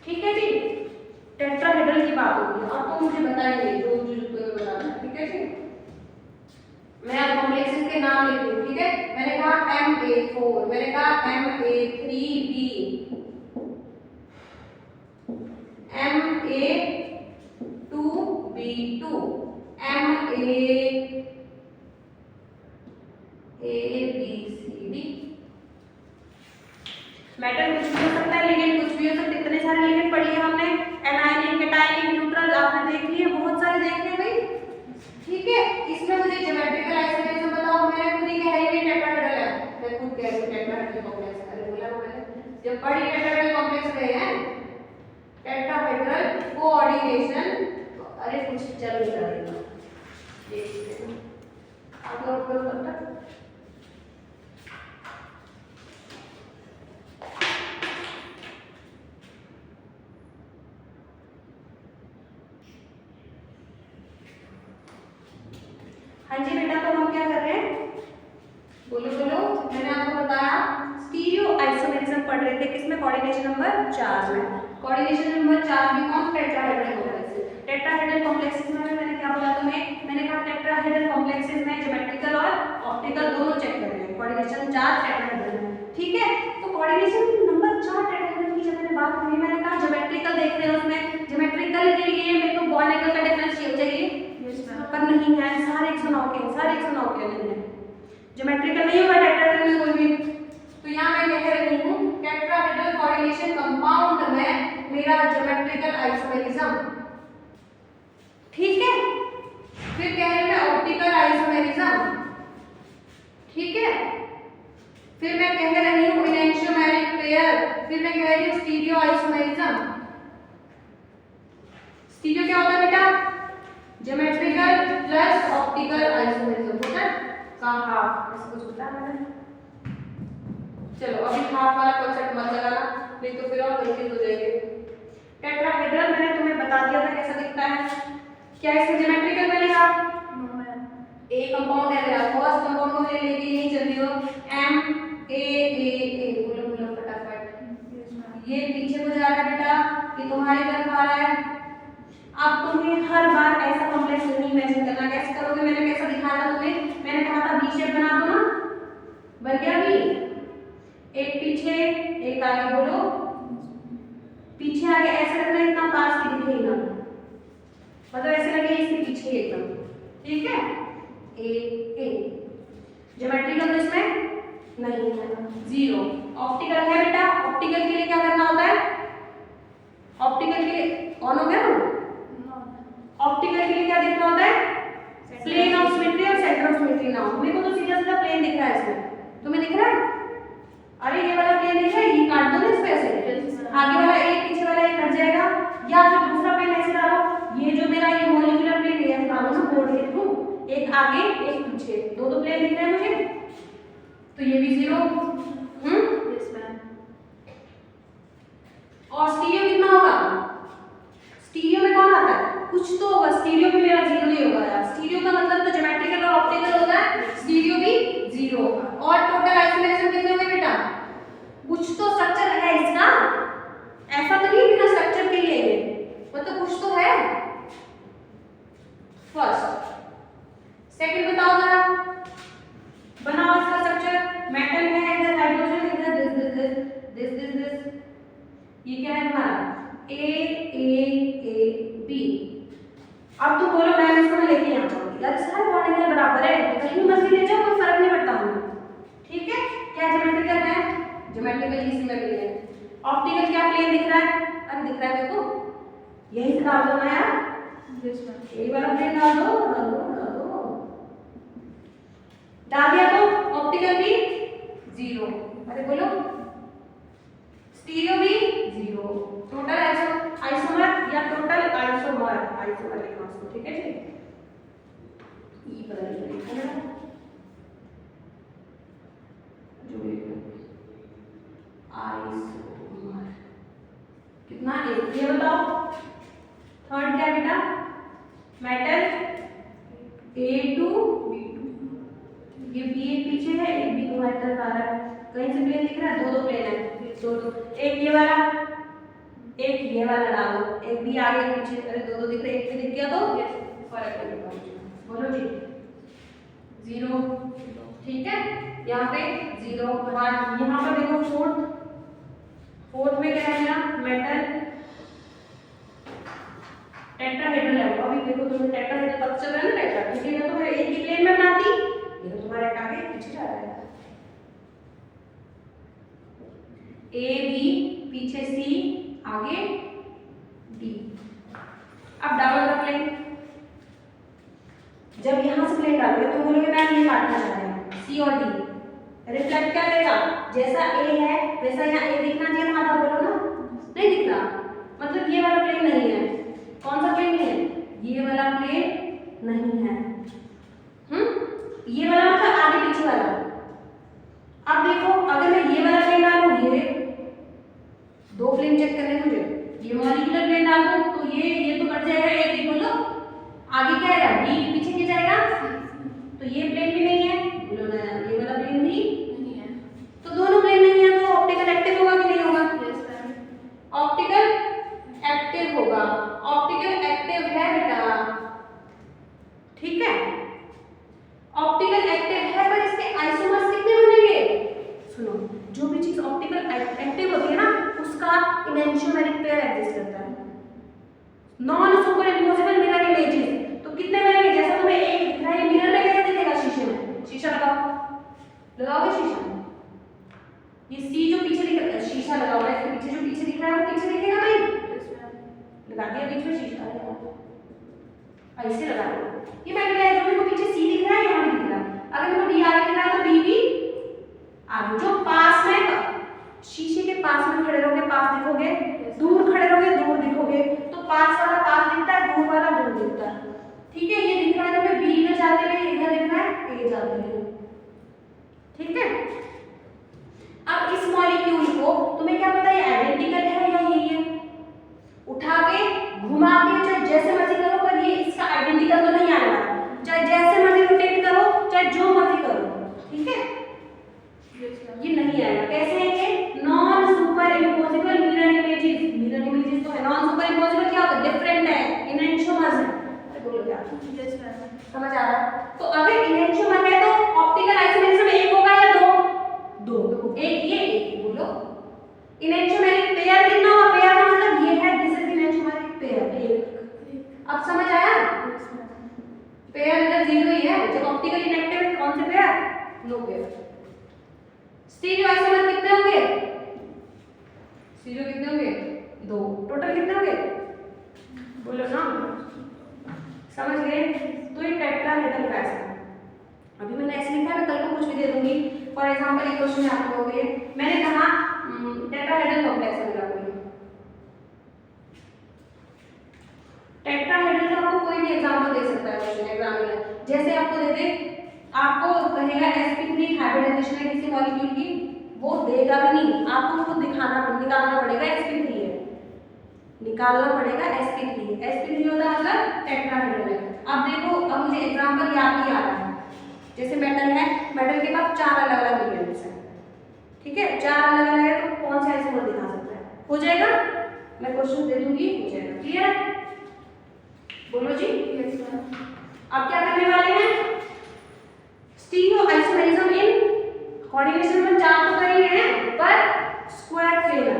ठीक है जी। टेट्राहेड्रल की बात होगी, अब तो मुझे बताएंगे जो बताना है, ठीक है जी। मैं अब कॉम्प्लेक्सेस के नाम लिख लूं, ठीक है। मैंने कहा Ma4, मैंने कहा Ma3B, Ma2B2, MAABCD। मेटल कुछ भी हो सकता है, लिगेंड कुछ भी हो सकता है। इतने सारे लिगेंड पढ़ लिए हमने, एनायनिक, कैटायनिक, न्यूट्रल आपने देख लिए, बहुत सारे देख लिए भाई, ठीक है। इसमें मुझे ज्योमेट्रिकल आइसोमेरिज्म बताओ। मैंने खुद ही कह रही हूं टेट्राहेड्रल है, मैं खुद कह रही हूं टेट्राहेड्रल कॉम्प्लेक्स। अरे बोला मैंने, जब पढ़ी टेट्राहेड्रल कॉम्प्लेक्स गए हैं, टेट्राहेड्रल कोऑर्डिनेशन, अरे कुछ चल नहीं रहा है, आप लोग करो तब तक। हाँ जी बेटा, तो हम क्या कर रहे हैं, बोलो बोलो। मैंने आपको बताया स्टीरियो आइसोमेरिज्म पढ़ रहे थे, किसमें, कोऑर्डिनेशन नंबर 4 में। कोऑर्डिनेशन नंबर 4 में कौन, टेट्राहेड्रल कॉम्प्लेक्सेस। टेट्राहेड्रल कॉम्प्लेक्सेस में मैंने क्या बोला तुम्हें, मैंने कहा टेट्राहेड्रल कॉम्प्लेक्सेस में ज्योमेट्रिकल और ऑप्टिकल दोनों चेक कर रहे हैं। कोऑर्डिनेशन 4 टेट्राहेड्रल में, ठीक है। तो कोऑर्डिनेशन नंबर 4 टेट्राहेड्रल की जब मैंने बात करी, मैंने कहा ज्योमेट्रिकल देख रहे हो, उसमें ज्योमेट्रिकल के लिए मेरे को बॉन्ड एंगल का डिफरेंस चाहिए, पर नहीं है, सारे 109 के, सारे 109 के नहीं है, ज्योमेट्रिकल नहीं होगा टेट्राहेड्रल में कोई भी। तो यहाँ मैं कह रही हूँ टेट्राहेड्रल कोऑर्डिनेशन कंपाउंड में मेरा ज्योमेट्रिकल आइसोमेरिज्म, ठीक है। फिर कह रही हूँ मैं ऑप्टिकल आइसोमेरिज्म, ठीक है। फिर मैं कह रही हूँ इनेंशियोमेरिक पेयर, फिर मैं कह रही हूँ स्टीरियो आइसोमेरिज्म। स्टीरियो क्या होता है बेटा, ज्योमेट्रिकल प्लस ऑप्टिकल आइसोमेरिज्म होता है का हाफ, ऐसा कुछ होता है मैंने। चलो अभी हाफ वाला कांसेप्ट मत लगाना, नहीं तो फिर और कंफ्यूज हो जाएंगे। टेट्राहेड्रल मैंने तुम्हें बता दिया था कैसा दिखता है, क्या इसमें ज्योमेट्रिकल बनेगा, ए कंपाउंड है मेरा, फर्स्ट कंपाउंड को मैंने लेके यही चल रही हो, MAAA, बोलो बोलो फटाफट। ये पीछे को जा रहा है बेटा, ये तुम्हारी तरफ आ रहा है। अब तुम्हें हर बार ऐसा कॉम्प्लेक्स नहीं इमेजिन करना, कैसे करोगे, मैंने कैसा दिखाया था तुम्हें, मैंने कहा था बी शेप बना दो ना, बन गया भी, एक पीछे एक आगे, बोलो पीछे आगे ऐसे रखना, इतना पास की दिखे ना, मतलब ऐसे लगे इसके पीछे एकदम, ठीक है। ए ज्योमेट्रिकल तो इसमें नहीं है, 0। ऑप्टिकल है बेटा, ऑप्टिकल के लिए क्या करना होता है, ऑप्टिकल के लिए ऑन हो गया ना, ऑप्टिकल के लिए क्या देखना होता है, प्लेन ऑफ सिमेट्री और सेंटर ऑफ सिमेट्री ना हो। मेरे को तो सीधा सीधा प्लेन दिख रहा है इसमें, तुम्हें दिख रहा है, अरे ये वाला प्लेन दिख रहा है, ये काट दो ना इस पे से, आगे वाला एक पीछे वाला एक कट जाएगा, या फिर दूसरा प्लेन ऐसे डालो, ये जो मेरा ये मॉलिक्यूलर प्लेन है ऐसे डालो ना बोर्ड के थ्रू, एक आगे एक पीछे, दो प्लेन दिख रहे हैं मुझे, तो ये भी 0। Yes ma'am. और स्टीरियो कितना होगा, स्टीरियो में कौन आता है, कुछ तो होगा, स्टीरियो में मेरा 0 ही होगा यार। स्टीरियो का मतलब तो ज्योमेट्रिकल और ऑप्टिकल होता है, स्टीरियो भी 0 होगा। और टोटल आइसोमेरिज्म कितने होंगे बेटा, कुछ तो स्ट्रक्चर है इसका, ऐसा तो नहीं बिना स्ट्रक्चर के लिए, मतलब कुछ तो है। फर्स्ट सेकंड बताओ जरा, बनाओ इसका स्ट्रक्चर, मेटल है इधर, हाइड्रोजन इधर, दिस, ये क्या है हमारा A B। अब तो बोलो मैम इसको मैं लेके यहाँ जाऊंगी, यार सारे बॉन्ड एंगल बराबर है, कहीं भी मर्जी ले जाओ कोई फर्क नहीं पड़ता हमें, प्रैक्टिकल ही सिमिलर है। ऑप्टिकल क्या प्लेन दिख रहा है? अरे दिख रहा है देखो, यही से डाल दो ना यार, यही वाला प्लेन डाल दो, डाल दो, डाल दो, डाल दिया तो ऑप्टिकल भी 0। अरे बोलो, स्टीरियो भी 0, टोटल आइसोमर या टोटल आइसोमर, आइसोमर लिखना उसको, ठीक है जी। ई बदल लिखना जो आइसोमर कितना, एक। ये बताओ थर्ड क्या बेटा? मेटल A2B2, ये B एक पीछे है, एक B को मेटल आ रहा है, कहीं से प्लेन दिख रहा है? दो प्लेन है, दो, एक ये वाला, एक ये वाला डालो, एक भी आगे एक पीछे, अरे दो दिख रहे, एक पे दिख गया तो फर्क नहीं पड़ेगा। बोलो जी 0, ठीक है, यहाँ पे 0 1। यहाँ पर देखो फोर्थ में क्या है मेरा? मेटल टेट्राहेड्रल है। अभी देखो तुम्हें टेट्राहेड्रल पता चल रहा है ना, टेट्रा, ठीक है, तो तुम्हारे एक ही प्लेन में बनाती, ये तो तुम्हारे आगे पीछे जा रहा है, A B पीछे C आगे D। अब डालो द प्लेन, जब यहाँ से प्लेन डालोगे तो बोलोगे मैम ये काटना चाह रहे हैं, C और D रिफ्लेक्ट क्या करेगा? जैसा A है वैसा यहाँ A दिखना चाहिए था, आधा बोलो ना, नहीं दिख रहा, मतलब ये वाला प्लेन नहीं है। कौन सा प्लेन है? ये वाला प्लेन नहीं है। ये वाला मतलब आगे पीछे वाला। अब देखो अगर मैं ये वाला प्लेन डालूं, ये दो प्लेन चेक करने मुझे, ये मॉलिक्यूलर प्लेन डाल दूं तो ये तो कट जाएगा, एक ही बोलो, आगे क्या आएगा? B पीछे क्या जाएगा? तो ये प्लेन भी नहीं है, बोलो ना यार, ये वाला प्लेन भी नहीं है, तो दोनों प्लेन नहीं है, तो ऑप्टिकल एक्टिव होगा कि नहीं होगा? ऑप्टिकल एक्टिव होगा, ऑप्टिकल एक्टिव है बेटा, ठीक है, ऑप्टिकल एक्टिव है, पर इसके आइसोमर्स कितने बनेंगे? सुनो, जो भी चीज ऑप्टिकल एक्टिव होती है ना, उसका इनेंशियोमेरिक पेयर एग्जिस्ट करता है, non super impossible mirror images. तो कितने बनेंगे? जैसा तुम्हें एक दिख रहा है, मिरर में कैसे दिखेगा? शीशे में, शीशा लगाओगे शीशा, ये सी जो पीछे दिख रहा है, शीशा लगा हुआ है, इसके पीछे जो पीछे दिख रहा है वो पीछे दिखेगा नहीं, लगा दिया बीच में शीशा, ऐसे लगा दिया, ये बैठ गया है, जो मेरे को पीछे सी दिख रहा है यहाँ भी दिख रहा है, अगर मेरे को डी आगे दिख रहा है तो डी भी आगे, जो पास में शीशे के पास में खड़े रहोगे पास दिखोगे, दूर खड़े रहोगे दूर दिखोगे, तो पास वाला पास दिखता है, दूर वाला दूर दिखता है, ठीक है, ये दिख रहा है तुम्हें बी में जाते हुए, इधर दिख रहा है ए जाते हुए, ठीक है। अब इस मॉलिक्यूल को तुम्हें क्या पता है आइडेंटिकल है या यही है, उठा के घुमा के चाहे जैसे मर्जी करो, पर ये इसका आइडेंटिकल तो नहीं आने वाला, चाहे जैसे मर्जी रोटेट करो, चाहे जो मर्जी करो, ठीक है, ये नहीं आएगा। कैसे है ये? Non super impossible mirror images, mirror images तो है, नॉन सुपर इम्पॉसिबल क्या होता है? डिफरेंट है, इनेंशियोमर्स है, अरे बोलो क्या समझ आ रहा है? तो अगर इनेंशियोमर है तो ऑप्टिकल आइसोमेरिज्म एक होगा या दो? दो, एक ये एक, बोलो इनेंशियोमेरिक पेयर कितना होगा? पेयर का मतलब ये है, दिस इज इनेंशियोमेरिक पेयर, एक। अब समझ आया? पेयर इधर 0 ही है, जब ऑप्टिकल इनेक्टिव है कौन से pair? No pair. Stereo isomer कितने होंगे? स्टीरियो कितने होंगे? 2। टोटल कितने होंगे? बोलो ना, समझ गए? तो ये टेट्राहेड्रल का है, अभी मैंने ऐसे लिखा है, मैं कल को कुछ भी दे दूंगी, फॉर एग्जांपल एक क्वेश्चन आप लोगों के लिए मैंने कहा टेट्राहेड्रल कॉम्प्लेक्स मिला, कोई टेट्राहेड्रल का आपको कोई भी एग्जांपल दे सकता है क्वेश्चन एग्जामिनर, जैसे आपको दे दे, आपको कहेगा sp3 हाइब्रिडाइजेशन है किसी मॉलिक्यूल की, वो देगा भी नहीं, आपको खुद निकालना पड़ेगा sp3 है, निकालना पड़ेगा sp3 होता है मतलब टेट्राहेड्रल है। अब देखो, अब मुझे एग्जांपल याद नहीं आ रहा है, जैसे मेटल है, मेटल के पास 4 अलग-अलग एलिमेंट्स हैं, ठीक है, 4 अलग-अलग है, तो कौन सा आइसोमर दिखा सकता है? हो जाएगा, मैं क्वेश्चन दे दूंगी, हो जाएगा, क्लियर है? बोलो जी, यस सर। अब क्या करने वाले हैं? स्टीरियो आइसोमेरिज्म इन कोऑर्डिनेशन में 4 तो कर ही रहे हैं, पर स्क्वायर फ्रेम है,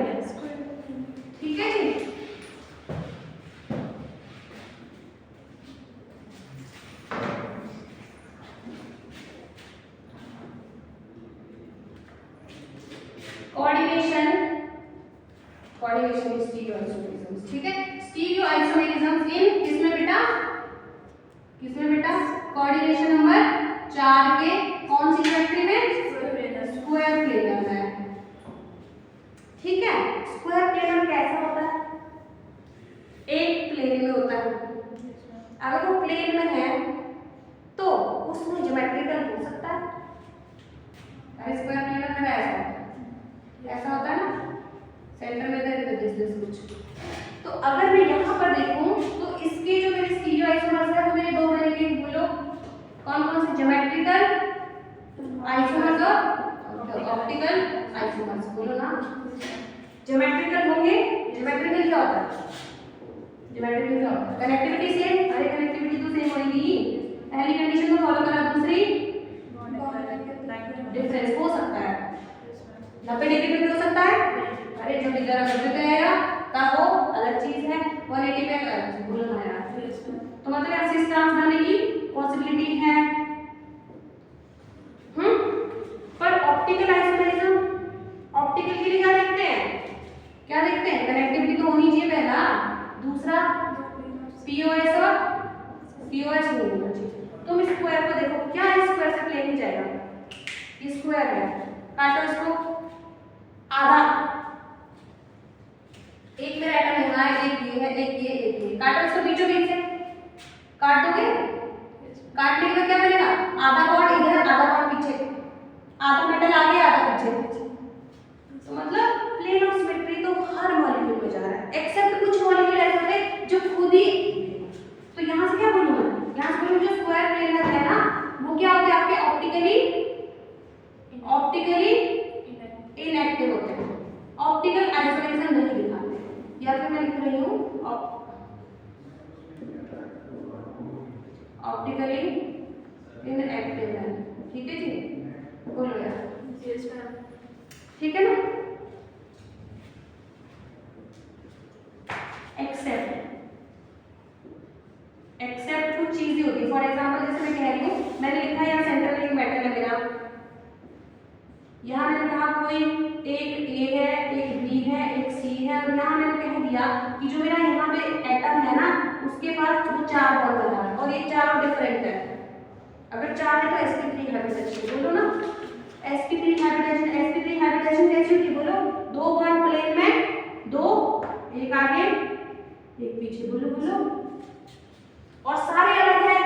ठीक है जी। कोऑर्डिनेशन कोऑर्डिनेशन स्टीरियो आइसोमेरिज्म, ठीक है। स्टीरियो आइसोमेरिज्म इन किसमें बेटा, कोऑर्डिनेशन नंबर 4 के कौन सी ज्योमेट्री में, स्क्वायर प्लेनर में, ठीक है। स्क्वायर प्लेनर कैसा होता है, एक प्लेन में होता है। अगर वो प्लेन में है तो उसमें ज्योमेट्रिकल हो सकता है। स्क्वायर प्लेनर में ऐसा होता है ना, सेंटर में इधर कुछ। तो अगर मैं यहाँ पर देखूं तो इसके जो मेरे स्टीरियो आइसोमर्स है वो मेरे दो बनेंगे, बोलो कौन कौन से, ज्योमेट्रिकल आइसोमर्स और ऑप्टिकल आइसोमर्स, बोलो ना। ज्योमेट्रिकल होंगे, ज्योमेट्रिकल क्या होता है, कनेक्टिविटी सेम, अरे कनेक्टिविटी तो सेम होगी, पहली कंडीशन को फॉलो करा, दूसरी डिफरेंस हो सकता है, 90 डिग्री पे हो सकता है, अरे जो इधर अगर पे आएगा तब वो अलग चीज है, 180 पे अलग चीज, बोलो ना यार। तो मतलब ऐसे स्टांस बनने की पॉसिबिलिटी है। पर ऑप्टिकल आइसोमेरिज्म, ऑप्टिकल के लिए क्या देखते हैं, कनेक्टिविटी तो होनी चाहिए पहला, दूसरा पीओएस और पीओएस नहीं होना चाहिए। तुम स्क्वायर को देखो, क्या स्क्वायर से प्लेन जाएगा, स्क्वायर है, काटो इसको आधा, एक मेरा एटम होना है, एक ये है, एक ये, काटो इसको बीचों बीच से, काट दोगे, काटने के बाद क्या बनेगा, आधा बॉन्ड इधर, आधा बॉन्ड पीछे, आधा मेटल आगे, आधा पीछे। तो मतलब प्लेन ऑफ सिमेट्री तो हर मॉलिक्यूल में जा रहा है, एक्सेप्ट कुछ मॉलिक्यूल ऐसे होते हैं जो खुद ही, तो यहाँ से क्या बोलूँ मैं, यहाँ से बोलूँ जो स्क्वायर प्लेनर है ना, वो क्या होते हैं आपके ऑप्टिकली इनएक्टिव होते हैं, ऑप्टिकल आइसोमेरिज्म नहीं दिखाते। या फिर मैं लिख रही हूँ ऑप्टिकली इनएक्टिव है, ठीक है जी, बोलो यार, ठीक है ना। एक्सेप्ट कुछ चीजें होती है, फॉर एग्जांपल जैसे मैं कह रही हूँ, मैंने लिखा है यहाँ सेंट्रल एक मेटल है मेरा, यहाँ मैंने कहा कोई एक ए है, एक बी है, एक सी है, और यहाँ मैंने कह दिया कि जो मेरा यहाँ पे एटम है ना, उसके पास वो 4 बॉन्ड बना है और ये चारों डिफरेंट है। अगर 4 है तो sp3 हाइब्रिडाइजेशन, बोलो ना, sp3 हाइब्रिडाइजेशन कैसी होती, बोलो 2 बॉन्ड प्लेन में, 2 एक आगे एक पीछे, बोलो और सारे अलग है,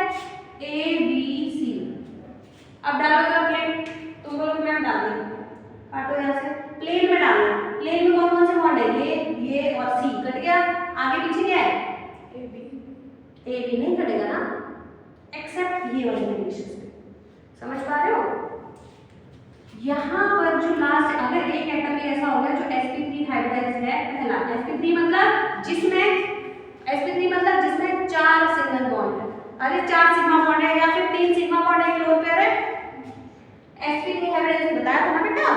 ए बी सी। अब डालो जरा प्लेन, तुम बोलो मैं डाल दूं, काटो यहाँ से, प्लेन में डालना, प्लेन में कौन कौन से बॉन्ड है, ये और सी, कट गया, आगे पीछे क्या है, ए बी नहीं कटेगा ना, एक्सेप्ट ये वाली कंडीशन पे, समझ पा रहे हो। यहाँ पर जो लास्ट, अगर एक एटम में ऐसा हो गया जो sp3 हाइब्रिडाइज्ड है, पहला sp3 मतलब जिसमें 4 सिंगल बॉन्ड है, अरे 4 सिग्मा बॉन्ड है या फिर 3 सिग्मा बॉन्ड है क्लोर पेयर है, sp3 हाइब्रिडाइजेशन बताया था ना बेटा।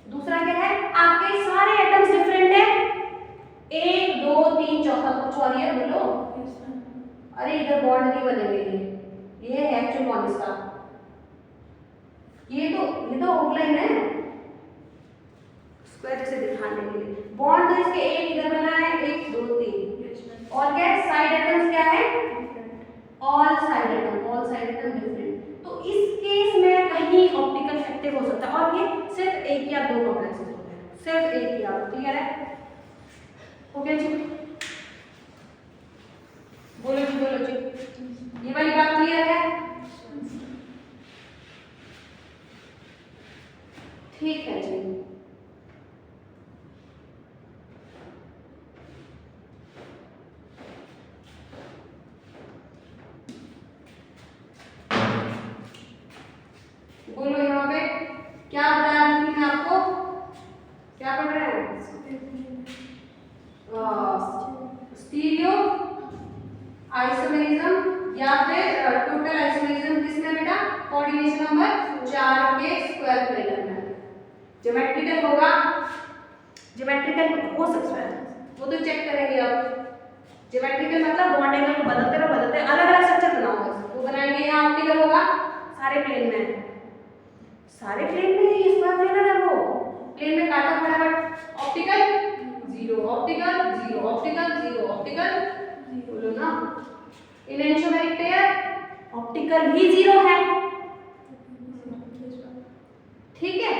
दूसरा क्या है, आपके सारे एटम्स डिफरेंट है, 1 2 3 चौथा कुछ और है, बोलो, अरे इधर बॉन्ड नहीं बनेंगे, ये है एक्चुअल बॉन्ड इसका, ये तो आउटलाइन है स्क्वायर जैसे दिखाने के लिए, बॉन्ड तो इसके एक इधर बना है, 1 2 3, और क्या साइड एटम्स क्या है, ऑल साइड एटम डिफरेंट। तो इस केस में कहीं ऑप्टिकल एक्टिव हो सकता है, और ये सिर्फ एक या दो कॉम्प्लेक्सेस होते हैं, सिर्फ एक या दो, क्लियर है, हो गया जी, बोलो जी, ये वाली बात क्लियर है, ठीक है जी। बोलो यहाँ पे क्या बताया मैंने आपको, क्या पढ़ रहे हैं, स्टीरियो आइसोमेरिज्म या फिर टोटल आइसोमेरिज्म, किसमें बेटा, कोऑर्डिनेशन नंबर 4 के स्क्वायर प्लेनर में। ज्योमेट्रिकल होगा, ज्योमेट्रिकल हो सकता है, वो तो चेक करेंगे आप, ज्योमेट्रिकल मतलब बॉन्ड एंगल को बदलते अलग अलग स्ट्रक्चर बनाओगे, वो बनाएंगे, यहाँ ऑप्टिकल होगा सारे प्लेन में, सारे प्लेन में ये स्क्वायर प्लेनर है, वो प्लेन में काटा फटाफट। ऑप्टिकल 0, ऑप्टिकल 0, ऑप्टिकल 0, ऑप्टिकल बोलो ना। इलेंट्रोमेरिक पेयर ऑप्टिकल ही 0 है, ठीक है।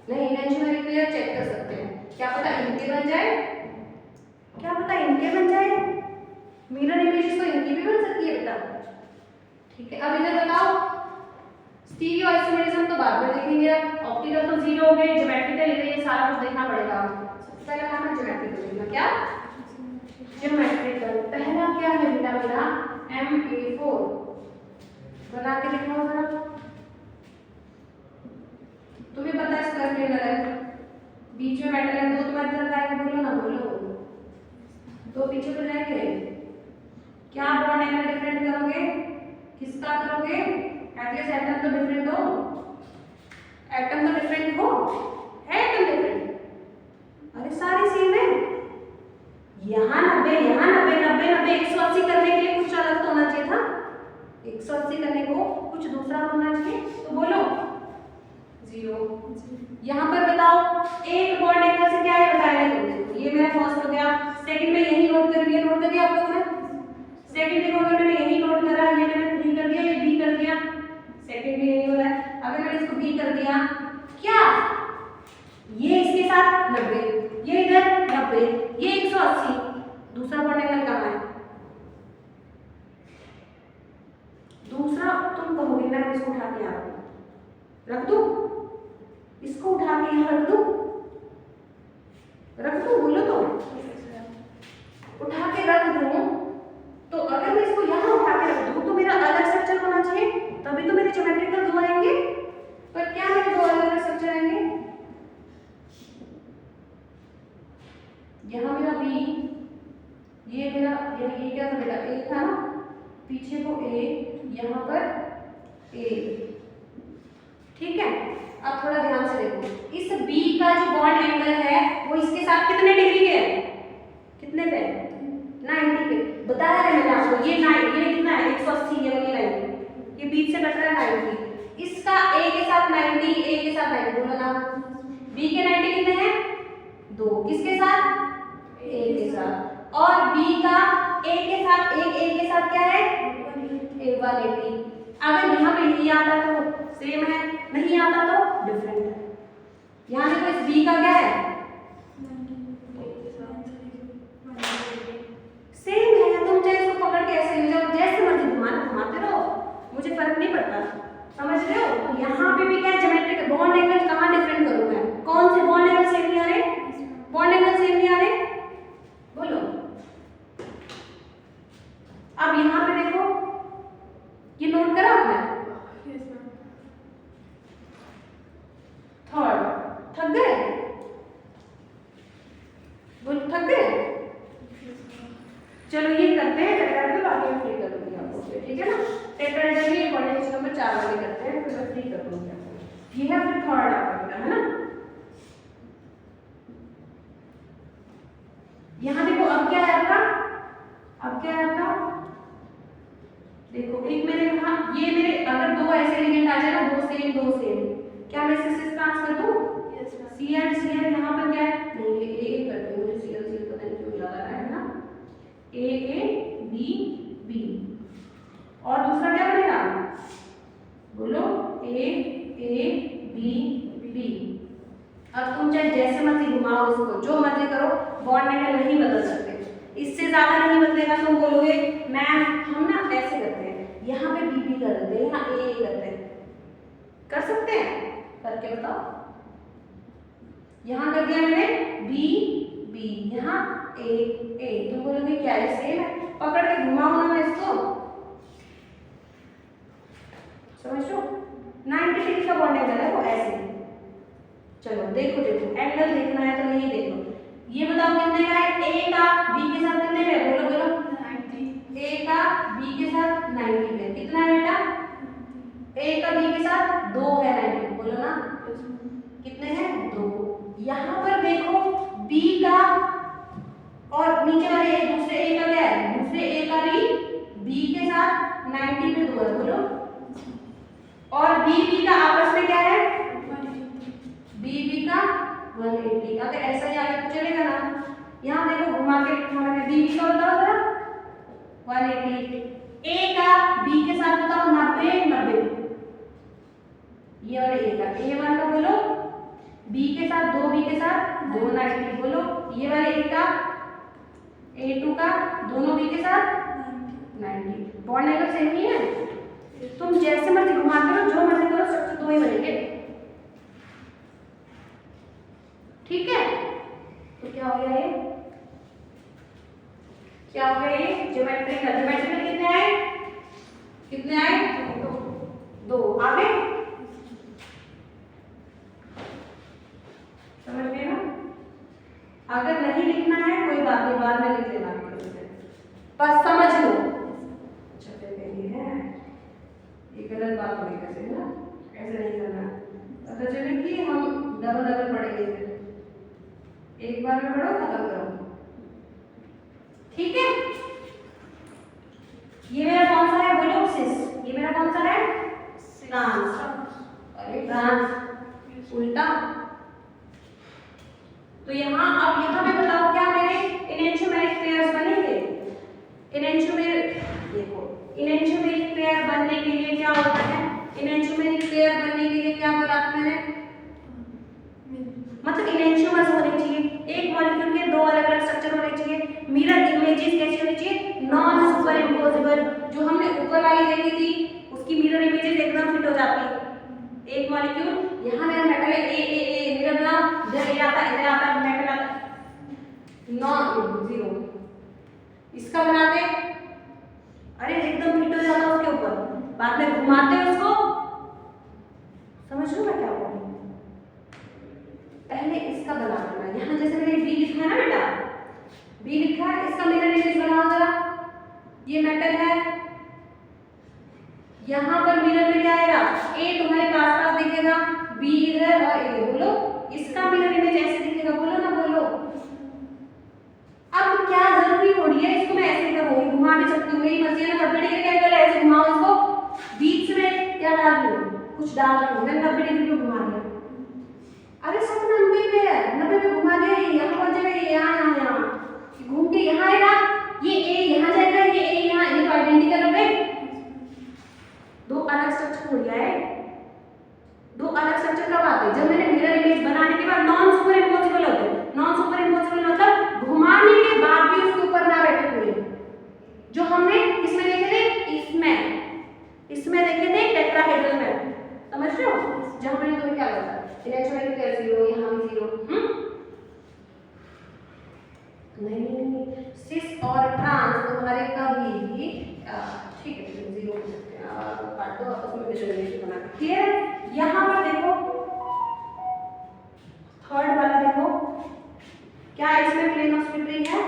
नहीं, इलेंट्रोमेरिक पेयर चेक कर सकते हैं, क्या पता इनके बन जाए, क्या पता इनके बन जाए, मिरर इमेजेस तो इनकी भी बन सकती है बेटा, ठीक है। अब इधर बताओ, स्टीरियो आइसोमेरिज्म तो बाद में देखेंगे, अब ऑप्टिकल तो 0 हो गए, ज्योमेट्रिकल ये सारा कुछ देखना पड़ेगा। सबसे पहले काम है ज्योमेट्रिकल देखना, क्या ज्योमेट्रिकल। पहला क्या है बेटा मेरा, MA4 बना के दिखाओ जरा, तुम्हें पता है स्क्वायर प्लेनर है, बीच में मेटल है, दो तुम्हारे तरफ आएंगे, बोलो ना, बोलो, दो पीछे तो जाएंगे, क्या बॉन्ड एंगल डिफरेंट करोगे, किसका करोगे, एटलीस्ट एटम तो डिफरेंट हो, एटम तो डिफरेंट हो, है एटम डिफरेंट, अरे सारे सेम है, यहाँ 90, यहाँ 90, 90, 90, 180 करने के लिए कुछ अलग तो होना चाहिए था, 180 करने को कुछ दूसरा होना चाहिए, तो बोलो 0। यहाँ पर बताओ एक बॉन्ड एंगल से क्या है बताया तुमने, ये मेरा फर्स्ट हो गया, सेकंड में यही नोट कर लिया, नोट कर दिया आप लोगों ने, सेकंड में मैंने यही नोट करा, ये मैंने 3 कर दिया, ये B कर दिया, सेकंड में यही हो रहा है। अगर मैंने इसको B कर दिया, क्या ये इसके साथ 90, ये इधर 90, ये 180, दूसरा बॉन्ड एंगल कहाँ है, दूसरा तुम कहोगे मैं इसको उठा के आ रख दूं, इसको उठा के यहाँ रख दूं, रख दूं, बोलो तो, उठा के रख दूं, तो अगर मैं इसको यहाँ उठा के रख दूं तो मेरा अलग स्ट्रक्चर होना चाहिए, तभी तो मेरे ज्योमेट्रिकल 2 आएंगे, पर क्या मेरे 2 अलग स्ट्रक्चर आएंगे, यहाँ मेरा B, ये मेरा ये क्या था बेटा, A था ना, पीछे को A, यहाँ पर A, ठीक है। अब थोड़ा ध्यान से देखो, इस B का जो बॉन्ड एंगल है वो इसके साथ कितने डिग्री के है, कितने पे, 90 पे, बताया है मैंने आपको, ये कितना है 180, ये वाली लाइन, ये बीच से कट रहा है 90, इसका A के साथ 90, A के साथ 90, बोलो ना, B के 90 कितने हैं 2, किसके साथ A के साथ, और B का A के साथ क्या है 180। अगर यहाँ पे नहीं आता तो सेम है, नहीं आता तो डिफरेंट है। यहाँ देखो इस B का क्या है सेम है, तुम चाहे इसको पकड़ के ऐसे ले जाओ, जैसे मर्जी घुमाते रहो, मुझे फर्क नहीं पड़ता, समझ रहे हो। तो यहाँ पे भी क्या है ज्योमेट्रिक बॉन्ड एंगल कहाँ डिफरेंट करूँ मैं, कौन से बॉन्ड एंगल सेम नहीं आ रहे, बॉन्ड एंगल सेम नहीं आ रहे, बोलो। अब यहाँ पे देखो, ये नोट करा आपने, थर्ड, थक गए, बोल थक गए, चलो ये करते हैं टेट्राहेड्रल, बाकी मैं फ्री कर दूंगी आपको, ठीक है ना। टेट्राहेड्रल ये कॉर्डिनेट्स नंबर 4 वाले करते हैं, फिर मैं फ्री कर दूंगी आपको। ये है फिर थर्ड आपका बेटा, है ना। यहाँ देखो अब क्या है आपका, अब क्या है आपका, देखो एक मैंने कहा ये मेरे अगर 2 ऐसे एलिमेंट आ जाए ना, 2 सेम, क्या मैं इसे ट्रांसफर कर दूं, C एंड C एंड यहाँ पर क्या है, नहीं ये A कर दूं, मुझे C पता नहीं क्यों याद आ रहा है ना, A B B, और दूसरा क्या बनेगा, बोलो A B B। अब तुम चाहे जैसे मर्जी घुमाओ इसको, जो मर्जी करो, बॉन्ड एंगल नहीं बदल सकते, इससे ज्यादा नहीं बदलेगा। तुम बोलोगे मैम हम ना ऐसे करते हैं, यहाँ पे B कर देते हैं, यहाँ A करते हैं, कर सकते हैं, करके बताओ। यहाँ कर दिया मैंने B यहाँ A, तुम बोलोगे क्या है सेम है, पकड़ के घुमाओ ना इसको, समझ लो 90 डिग्री का बॉन्ड एंगल है वो ऐसे। चलो देखो एंगल देखना है तो यही देखो, ये बताओ कितने का है, A का B के साथ कितने में, बोलो 90, A का B के साथ 90 में, कितना है बेटा, A का B के साथ 2 है 90, बोलो ना कितने हैं 2। यहाँ पर देखो B का और नीचे वाले दूसरे A का क्या है, दूसरे A का भी B के साथ 90 पे 2 है, बोलो, और B का आपस में क्या है का 180। अगर ऐसा ही आगे तो चलेगा ना। यहाँ देखो घुमा के हमारे बी का बताओ जरा 180, ए का बी के साथ बताओ 90 90, ये और ए का ए वन का बोलो बी के साथ 2 बी के साथ 290 बोलो, ये वाले ए का ए टू का दोनों बी के साथ 90। बॉन्ड एंगल सेम ही है, तुम जैसे मर्जी घुमाते हो जो मर्जी करो स्ट्रक्चर दो ही बनेंगे, ठीक है। तो क्या हो गया ये, क्या हो गया ये ज्योमेट्रिकल। ज्योमेट्रिकल कितने आए, कितने आए, दो। आगे समझ गए ना। अगर नहीं लिखना है कोई बात नहीं, बाद में लिख लेना, बस समझ लो। अच्छा ये है, ये गलत बात हो गई कैसे ना, ऐसे नहीं करना। पता चले कि हम डबल डबल पढ़ेंगे, फिर एक बार में पढ़ो खत्म करो, ठीक है। ये मेरा कौन सा है बोलो सिस, ये मेरा कौन सा है ट्रांस, अरे ट्रांस उल्टा। तो यहाँ अब यहाँ पे बताओ क्या मेरे इनएंशियोमेरिक पेयर्स बनेंगे। इनएंशियोमेरिक देखो, इनएंशियोमेरिक पेयर बनने के लिए क्या होता है, इनएंशियोमेरिक पेयर बनने के लिए क्या बोला था मैंने, मतलब इनएंशियोमर्स होने चाहिए, एक मॉलिक्यूल के दो अलग अलग स्ट्रक्चर होने चाहिए। मिरर इमेजेस कैसी होनी चाहिए, नॉन सुपर इम्पोजिबल। जो हमने ऊपर वाली देखी थी उसकी मिरर इमेजेस एकदम फिट हो जाती है। एक मॉलिक्यूल यहाँ मेरा मेटल है ए मिरर बना, इधर आता मेटल आता, नॉन जीरो, इसका बनाते अरे एकदम फिट हो जाता उसके ऊपर, बाद में घुमाते हैं उसको, समझ लो मैं क्या बोल रही हूँ। पहले इसका बना लेना, यहाँ जैसे मैंने बी लिखा है ना बेटा, बी लिखा है, इसका मिरर इमेज बनाओ जरा। ये मेटल है, यहाँ पर मिरर में क्या आएगा, ए तुम्हारे पास पास दिखेगा, बी इधर और ए, बोलो इसका मिरर इमेज ऐसे दिखेगा, बोलो ना बोलो। अब क्या जरूरी थोड़ी है इसको मैं ऐसे करूँगी, घुमा भी सकती हूँ, मेरी मर्जी है ना। 90 डिग्री का एंगल ऐसे घुमाओ इसको, बीच में क्या डाल रही हूँ, कुछ डाल रही हूँ, मैंने 90 डिग्री पे घुमा दिया। अरे सब 90 पे है, 90 पे घुमा दिया, यहाँ पहुंच जाएगा, ये यहाँ घूम के यहाँ आएगा, ये ए यहाँ जाएगा, ये ए यहाँ, ये तो आइडेंटिकल हो गए। दो अलग स्ट्रक्चर हो गया है, दो अलग स्ट्रक्चर कब आते हैं, जब मैंने मिरर इमेज बनाने के बाद नॉन सुपर इम्पोसिबल होते हैं। नॉन सुपर इम्पोसिबल मतलब घुमाने के बाद भी उसके ऊपर ना बैठे हुए, जो हमने इसमें देखे थे, इसमें देखे थे टेट्राहेड्रल में, समझ रहे हो, जहां मैंने तुम्हें क्या बताया इलेक्ट्रोनिक पेयर जीरो, यहाँ भी जीरो, नहीं सिस और ट्रांस तुम्हारे कभी भी ठीक है जीरो हो सकते हैं, काट दो आपस में विजुअलाइजेशन बना के, क्लियर। यहाँ पर देखो थर्ड वाला देखो, क्या इसमें प्लेन ऑफ सिमेट्री है,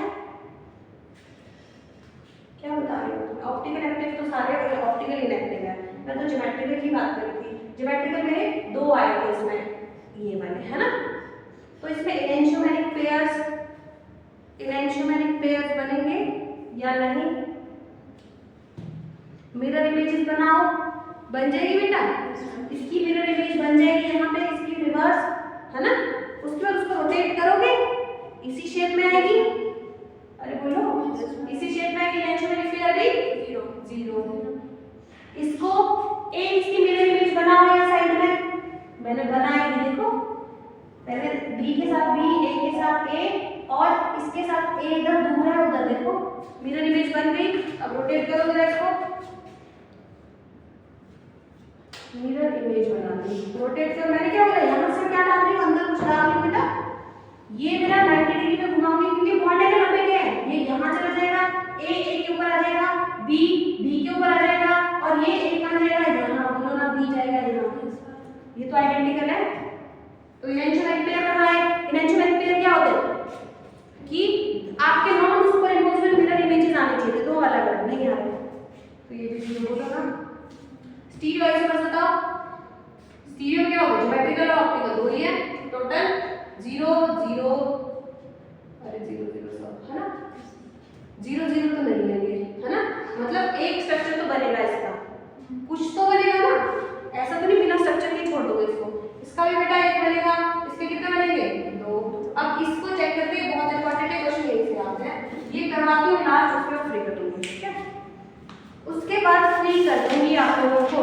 क्या बता रही हूँ, ऑप्टिकल एक्टिव तो सारे ऑप्टिकल इनएक्टिव है, मैं तो ज्योमेट्रिकल की बात कर रही थी। ज्योमेट्रिकल में दो आए थे इसमें, ये वाले है ना। तो इसमें इनएंशियोमेरिक पेयर्स बनेंगे या नहीं, मिरर इमेजेस बनाओ, बन जाएगी बेटा, इसकी मिरर इमेज बन जाएगी यहाँ पे, इसकी रिवर्स है ना, उसके बाद उसको रोटेट करोगे इसी शेप में आएगी, अरे बोलो इसी शेप में आएगी, इनएंशियोमेरिक पेयर भी जीरो जीरो। इसको ए इसकी मिरर इमेज बनाओ यहाँ साइड में, मैंने बनाई थी देखो, पहले बी के साथ बी, ए के साथ ए और इसके साथ ए इधर दूर है उधर देखो, मिरर इमेज बन गई। अब रोटेट करो जरा इसको, मिरर इमेज बना दी, रोटेट कर, मैंने क्या बोला यहाँ से क्या डाल रही हूँ, अंदर कुछ डाल रही हूँ बेटा, ये मेरा 90 डिग्री पे घुमाऊंगी क्योंकि बॉन्ड एंगल 90 है, ये यहाँ चला जाएगा, ए के ऊपर आ जाएगा, बी के ऊपर आ जाएगा और ये ए कहाँ जाएगा, यहाँ बोलो ना, बी जाएगा यहाँ, ये तो आइडेंटिकल है। तो इनएंशियोमेरिक पेयर कहाँ है, इनएंशियोमेरिक पेयर क्या होते हैं कि आपके non super imposable mirror images आने चाहिए, दो अलग अलग नहीं आ रहे, तो ये भी जीरो बोलो ना। स्टीरियो आइसोमर्स बताओ, स्टीरियो क्या होगा, ज्योमेट्रिकल और ऑप्टिकल दो ही है, टोटल जीरो जीरो, अरे जीरो जीरो सब है ना, जीरो जीरो तो नहीं है ये, है ना, मतलब एक स्ट्रक्चर तो बनेगा, इसका कुछ तो बनेगा ना, ऐसा तो नहीं बिना स्ट्रक्चर के छोड़ दोगे इसको, इसका भी बेटा एक बनेगा, इसके कितने ये करवाती हूँ लास्ट, उसमें फ्री कर दूंगी, ठीक है। उसके बाद फ्री कर दूंगी आप लोगों को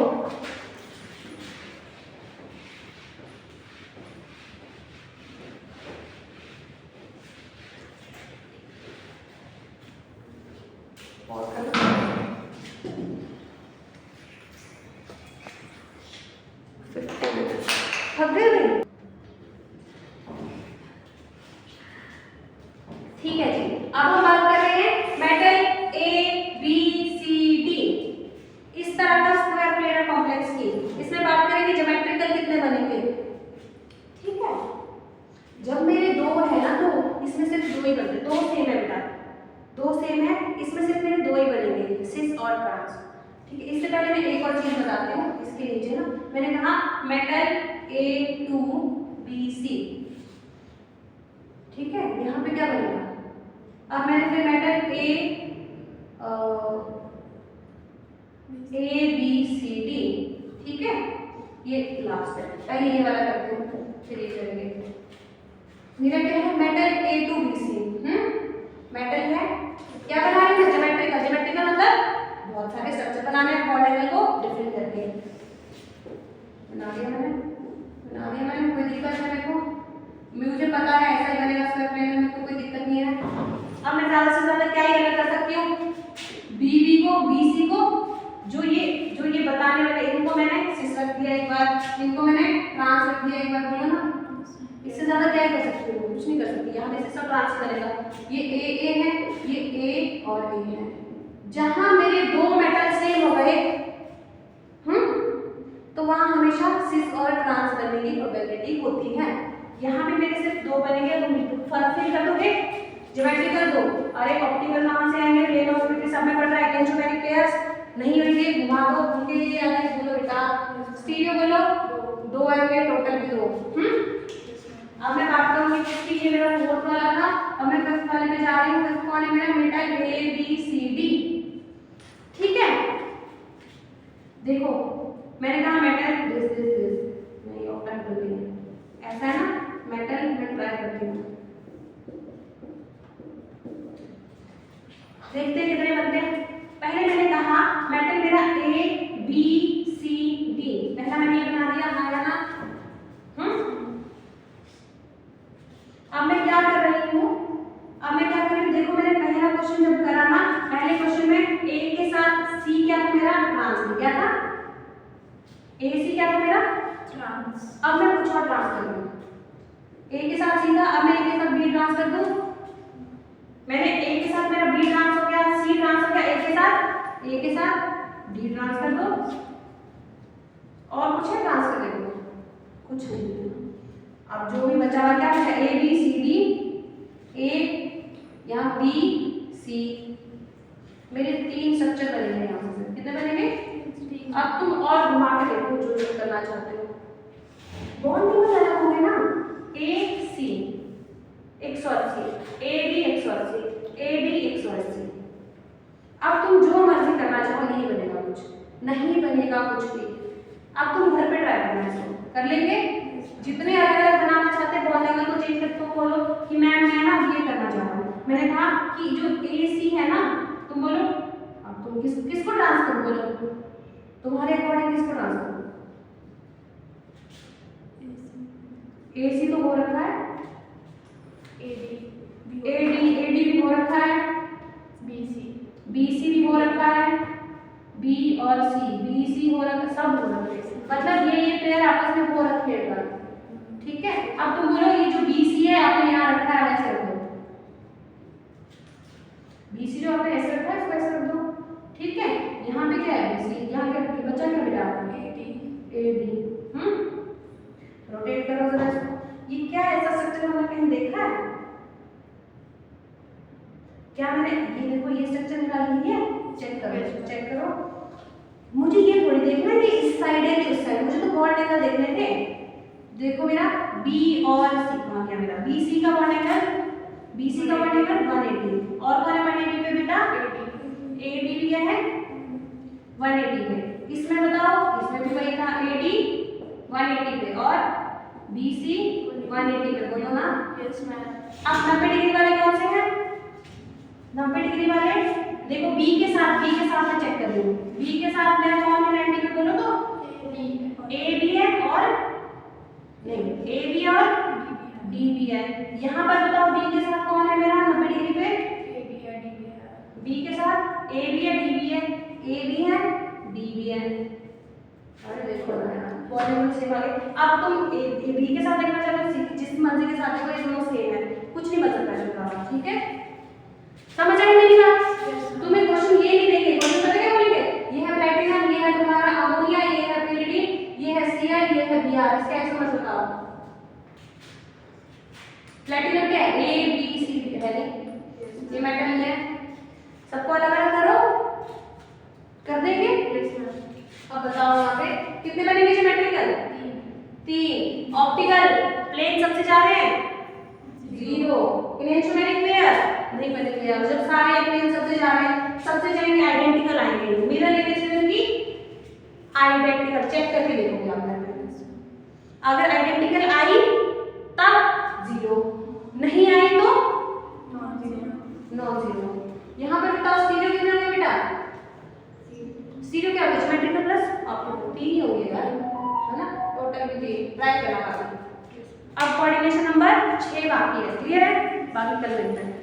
ठीक है जी। अब हम बात कर रहे हैं metal A B C D, इस तरह का स्क्वायर प्लेनर कॉम्प्लेक्स की। इसमें बात करेंगे ज्योमेट्रिकल कितने बनेंगे, ठीक है। जब मेरे दो है ना, तो इसमें सिर्फ दो ही बनते, दो सेम है बेटा, दो सेम है, इसमें सिर्फ मेरे दो ही बनेंगे, सिस और ट्रांस, ठीक है। इससे पहले मैं एक और चीज बताती हूँ, इसके नीचे ना मैंने कहा metal A two B C, ठीक है। यहाँ पे क्या बनेगा, अब मैंने फिर metal A B C D, ठीक है। ये लास्ट है, पहले ये वाला करते हैं फिर ये करेंगे। मेरा क्या है metal A two B C, metal है, क्या बना रहे हैं ज्योमेट्रिकल, ज्योमेट्रिकल मतलब बहुत सारे स्ट्रक्चर बनाने हैं, मॉडल को डिफरेंट करके बना दिया मैंने, कोई दिक्कत है मेरे को, मुझे पता है ऐसा ही बनेगा स्क्वायर प्लेनर में, कोई दिक्कत नहीं है। अब मैं ज्यादा से ज्यादा क्या ही अलग कर सकती हूँ, बीबी को बीसी को, जो ये बताने वाले इनको मैंने सिस रख दिया एक बार, इनको मैंने ट्रांस रख दिया एक बार, बोलो ना। इससे ज्यादा क्या कर सकती हूँ, कुछ नहीं कर सकती। यहाँ पे सब ट्रांस करेगा, ये ए है, ये ए और ए है। जहां मेरे दो मेटल सेम हो गए, तो वहां हमेशा सिस और ट्रांस बनने की प्रोबेबिलिटी होती है। यहाँ पे मेरे सिर्फ दो बनेंगे, तुम फर्क फील कर दोगे, ज्योमेट्रिकल दो, अरे ऑप्टिकल कहाँ से आएंगे, प्लेन ऑफ सिमेट्री सब में पढ़ रहा है, एंजियोमेट्रिक पेयर्स नहीं होंगे, घुमा दो, उनके लिए आगे बोलो बेटा, स्टीरियो बोलो, दो आएंगे, टोटल भी दो। अब मैं बात करूंगी किसकी, ये मेरा फोर्थ वाला था, अब मैं फिफ्थ वाले पे जा रही हूँ। फिफ्थ वाले मेरा metal A B C D, ठीक है। देखो मैंने कहा मेटल दिस नहीं ओपन कर दिया, ऐसा है ना मेटल, मैं ट्राई करती हूँ, देखते हैं कितने बनते हैं। पहले मैंने कहा मेटल मेरा ए बी सी डी, पहला मैंने ये बना दिया, हाँ ना। अब मैं क्या कर रही हूँ, देखो मैंने पहला क्वेश्चन जब करा ना, पहले क्वेश्चन में ए के साथ सी क्या था मेरा, ट्रांस क्या था, ए सी क्या था मेरा ट्रांस। अब मैं कुछ और ट्रांस कर दूँ, ए के साथ सी था, अब मैं ए के साथ बी ट्रांस कर दूँ, मैंने ए के साथ मेरा बी ट्रांस हो गया, सी ट्रांस हो गया, ए के साथ डी ट्रांस कर दो, और कुछ है ट्रांस कर दो, कुछ नहीं। अब जो भी बचा हुआ क्या है, ए बी सी डी, ए यहाँ बी सी, मेरे तीन स्ट्रक्चर बनेंगे यहाँ से, कितने बनेंगे, अब तुम और घुमा के देखो जो जो करना चाहते हो। बॉन्ड में अलग होंगे ना, ए सी एक सौ अस्सी, ए बी एक सौ अस्सी, ए डी एक सौ अस्सी। अब तुम जो मर्जी करना चाहो, नहीं बनेगा कुछ, नहीं बनेगा कुछ भी। अब तुम घर पे ट्राई करना इसको, कर लेंगे, जितने अलग अलग बनाना चाहते हैं बॉन्ड लेवल को चेंज करके बोलो कि मैम मैं ना ये करना चाह रहा हूँ। मैंने कहा कि जो ए सी है ना, तुम बोलो, अब तुम किसको ट्रांसफर बोलो, तुम्हारे अकॉर्डिंग किसको ट्रांसफर, ए सी तो हो रखा है, ए डी भी हो रखा है, बी सी भी हो रखा है, बी और सी, बी सी हो रखा, सब हो रखा है, मतलब ये पेयर आपस में हो रखे हैं, ठीक है। अब तुम बोलो ये जो बी सी है आपने यहाँ रखा है, वैसे रख दो, बी सी जो आपने ऐसे रखा है इसको ऐसे रख दो, ठीक है। यहाँ पे क्या है, बी सी, यहाँ क्या बचा, क्या बेटा ए डी, रोटेट करो जरा इसको। ये क्या है, ऐसा स्ट्रक्चर हमने कहीं देखा है क्या, मैंने ये देखो ये स्ट्रक्चर निकाली है, चेक करो, मुझे ये थोड़ी देखना है कि इस साइड है कि उस साइड, मुझे तो बॉन्ड एंगल देखने थे। देखो मेरा बी और सी, कहाँ गया मेरा बी सी का बॉन्ड एंगल, बी सी का बॉन्ड एंगल 180, और कौन है 180 पे बेटा, ए डी भी क्या है 180 पे। इसमें बताओ, इसमें भी वही था, ए डी 180 पे और बी सी 180 पे, बोलो ना। Yes ma'am. अब 90 डिग्री वाले कौन से हैं, 90 रही हूँ। बी के साथ मेरा कौन है 90 पे बोलो तो ए बी है और नहीं ए बी और डी बी है। यहाँ पर बताओ बी के साथ कौन है मेरा 90 डिग्री पे बी के साथ ए बी है डी बी है ए बी है डी बी है। अरे देखो ना यार पॉलीगॉन सेम आ गए। अब तुम ए बी के साथ देखना चाहते हो जिस मर्जी के साथ देखो ये दोनों सेम है कुछ नहीं बदल रहा। ठीक है समझ आई मेरी बात? तुम्हें क्वेश्चन ये नहीं देंगे क्वेश्चन पता क्या बोलेंगे ये है प्लैटिनम ये है तुम्हारा अमोनिया ये है पिरिडिन ये है सी आई ये है बी आर। इसका ऐसे मत बताओ। प्लैटिनम क्या है ए बी सी डी है नहीं ये मेटल नहीं है। सबको अलग अलग करो कर देंगे। अब बताओ यहाँ पे कितने बनेंगे ज्योमेट्रिकल 3 ऑप्टिकल प्लेन सबसे ज्यादा है 0 इलेक्ट्रोमैग्नेटिक पेयर नहीं बनेंगे यार। जब सारे प्लेन सबसे ज्यादा सबसे जाएंगे आइडेंटिकल आएंगे मिरर इमेज में भी आइडेंटिकल चेक करके देखोगे आप घर में। अगर आइडेंटिकल आई तब 0 नहीं आई तो नॉन जीरो। यहाँ पर बताओ स्टीरियो कितने होंगे बेटा स्टीरियो क्या होगा ज्योमेट्रिकल प्लस आपको 3 ही होंगे यार है ना टोटल भी 3 ट्राई करना। अब कोऑर्डिनेशन नंबर 6 बाकी है क्लियर है बाकी कल मिलते हैं।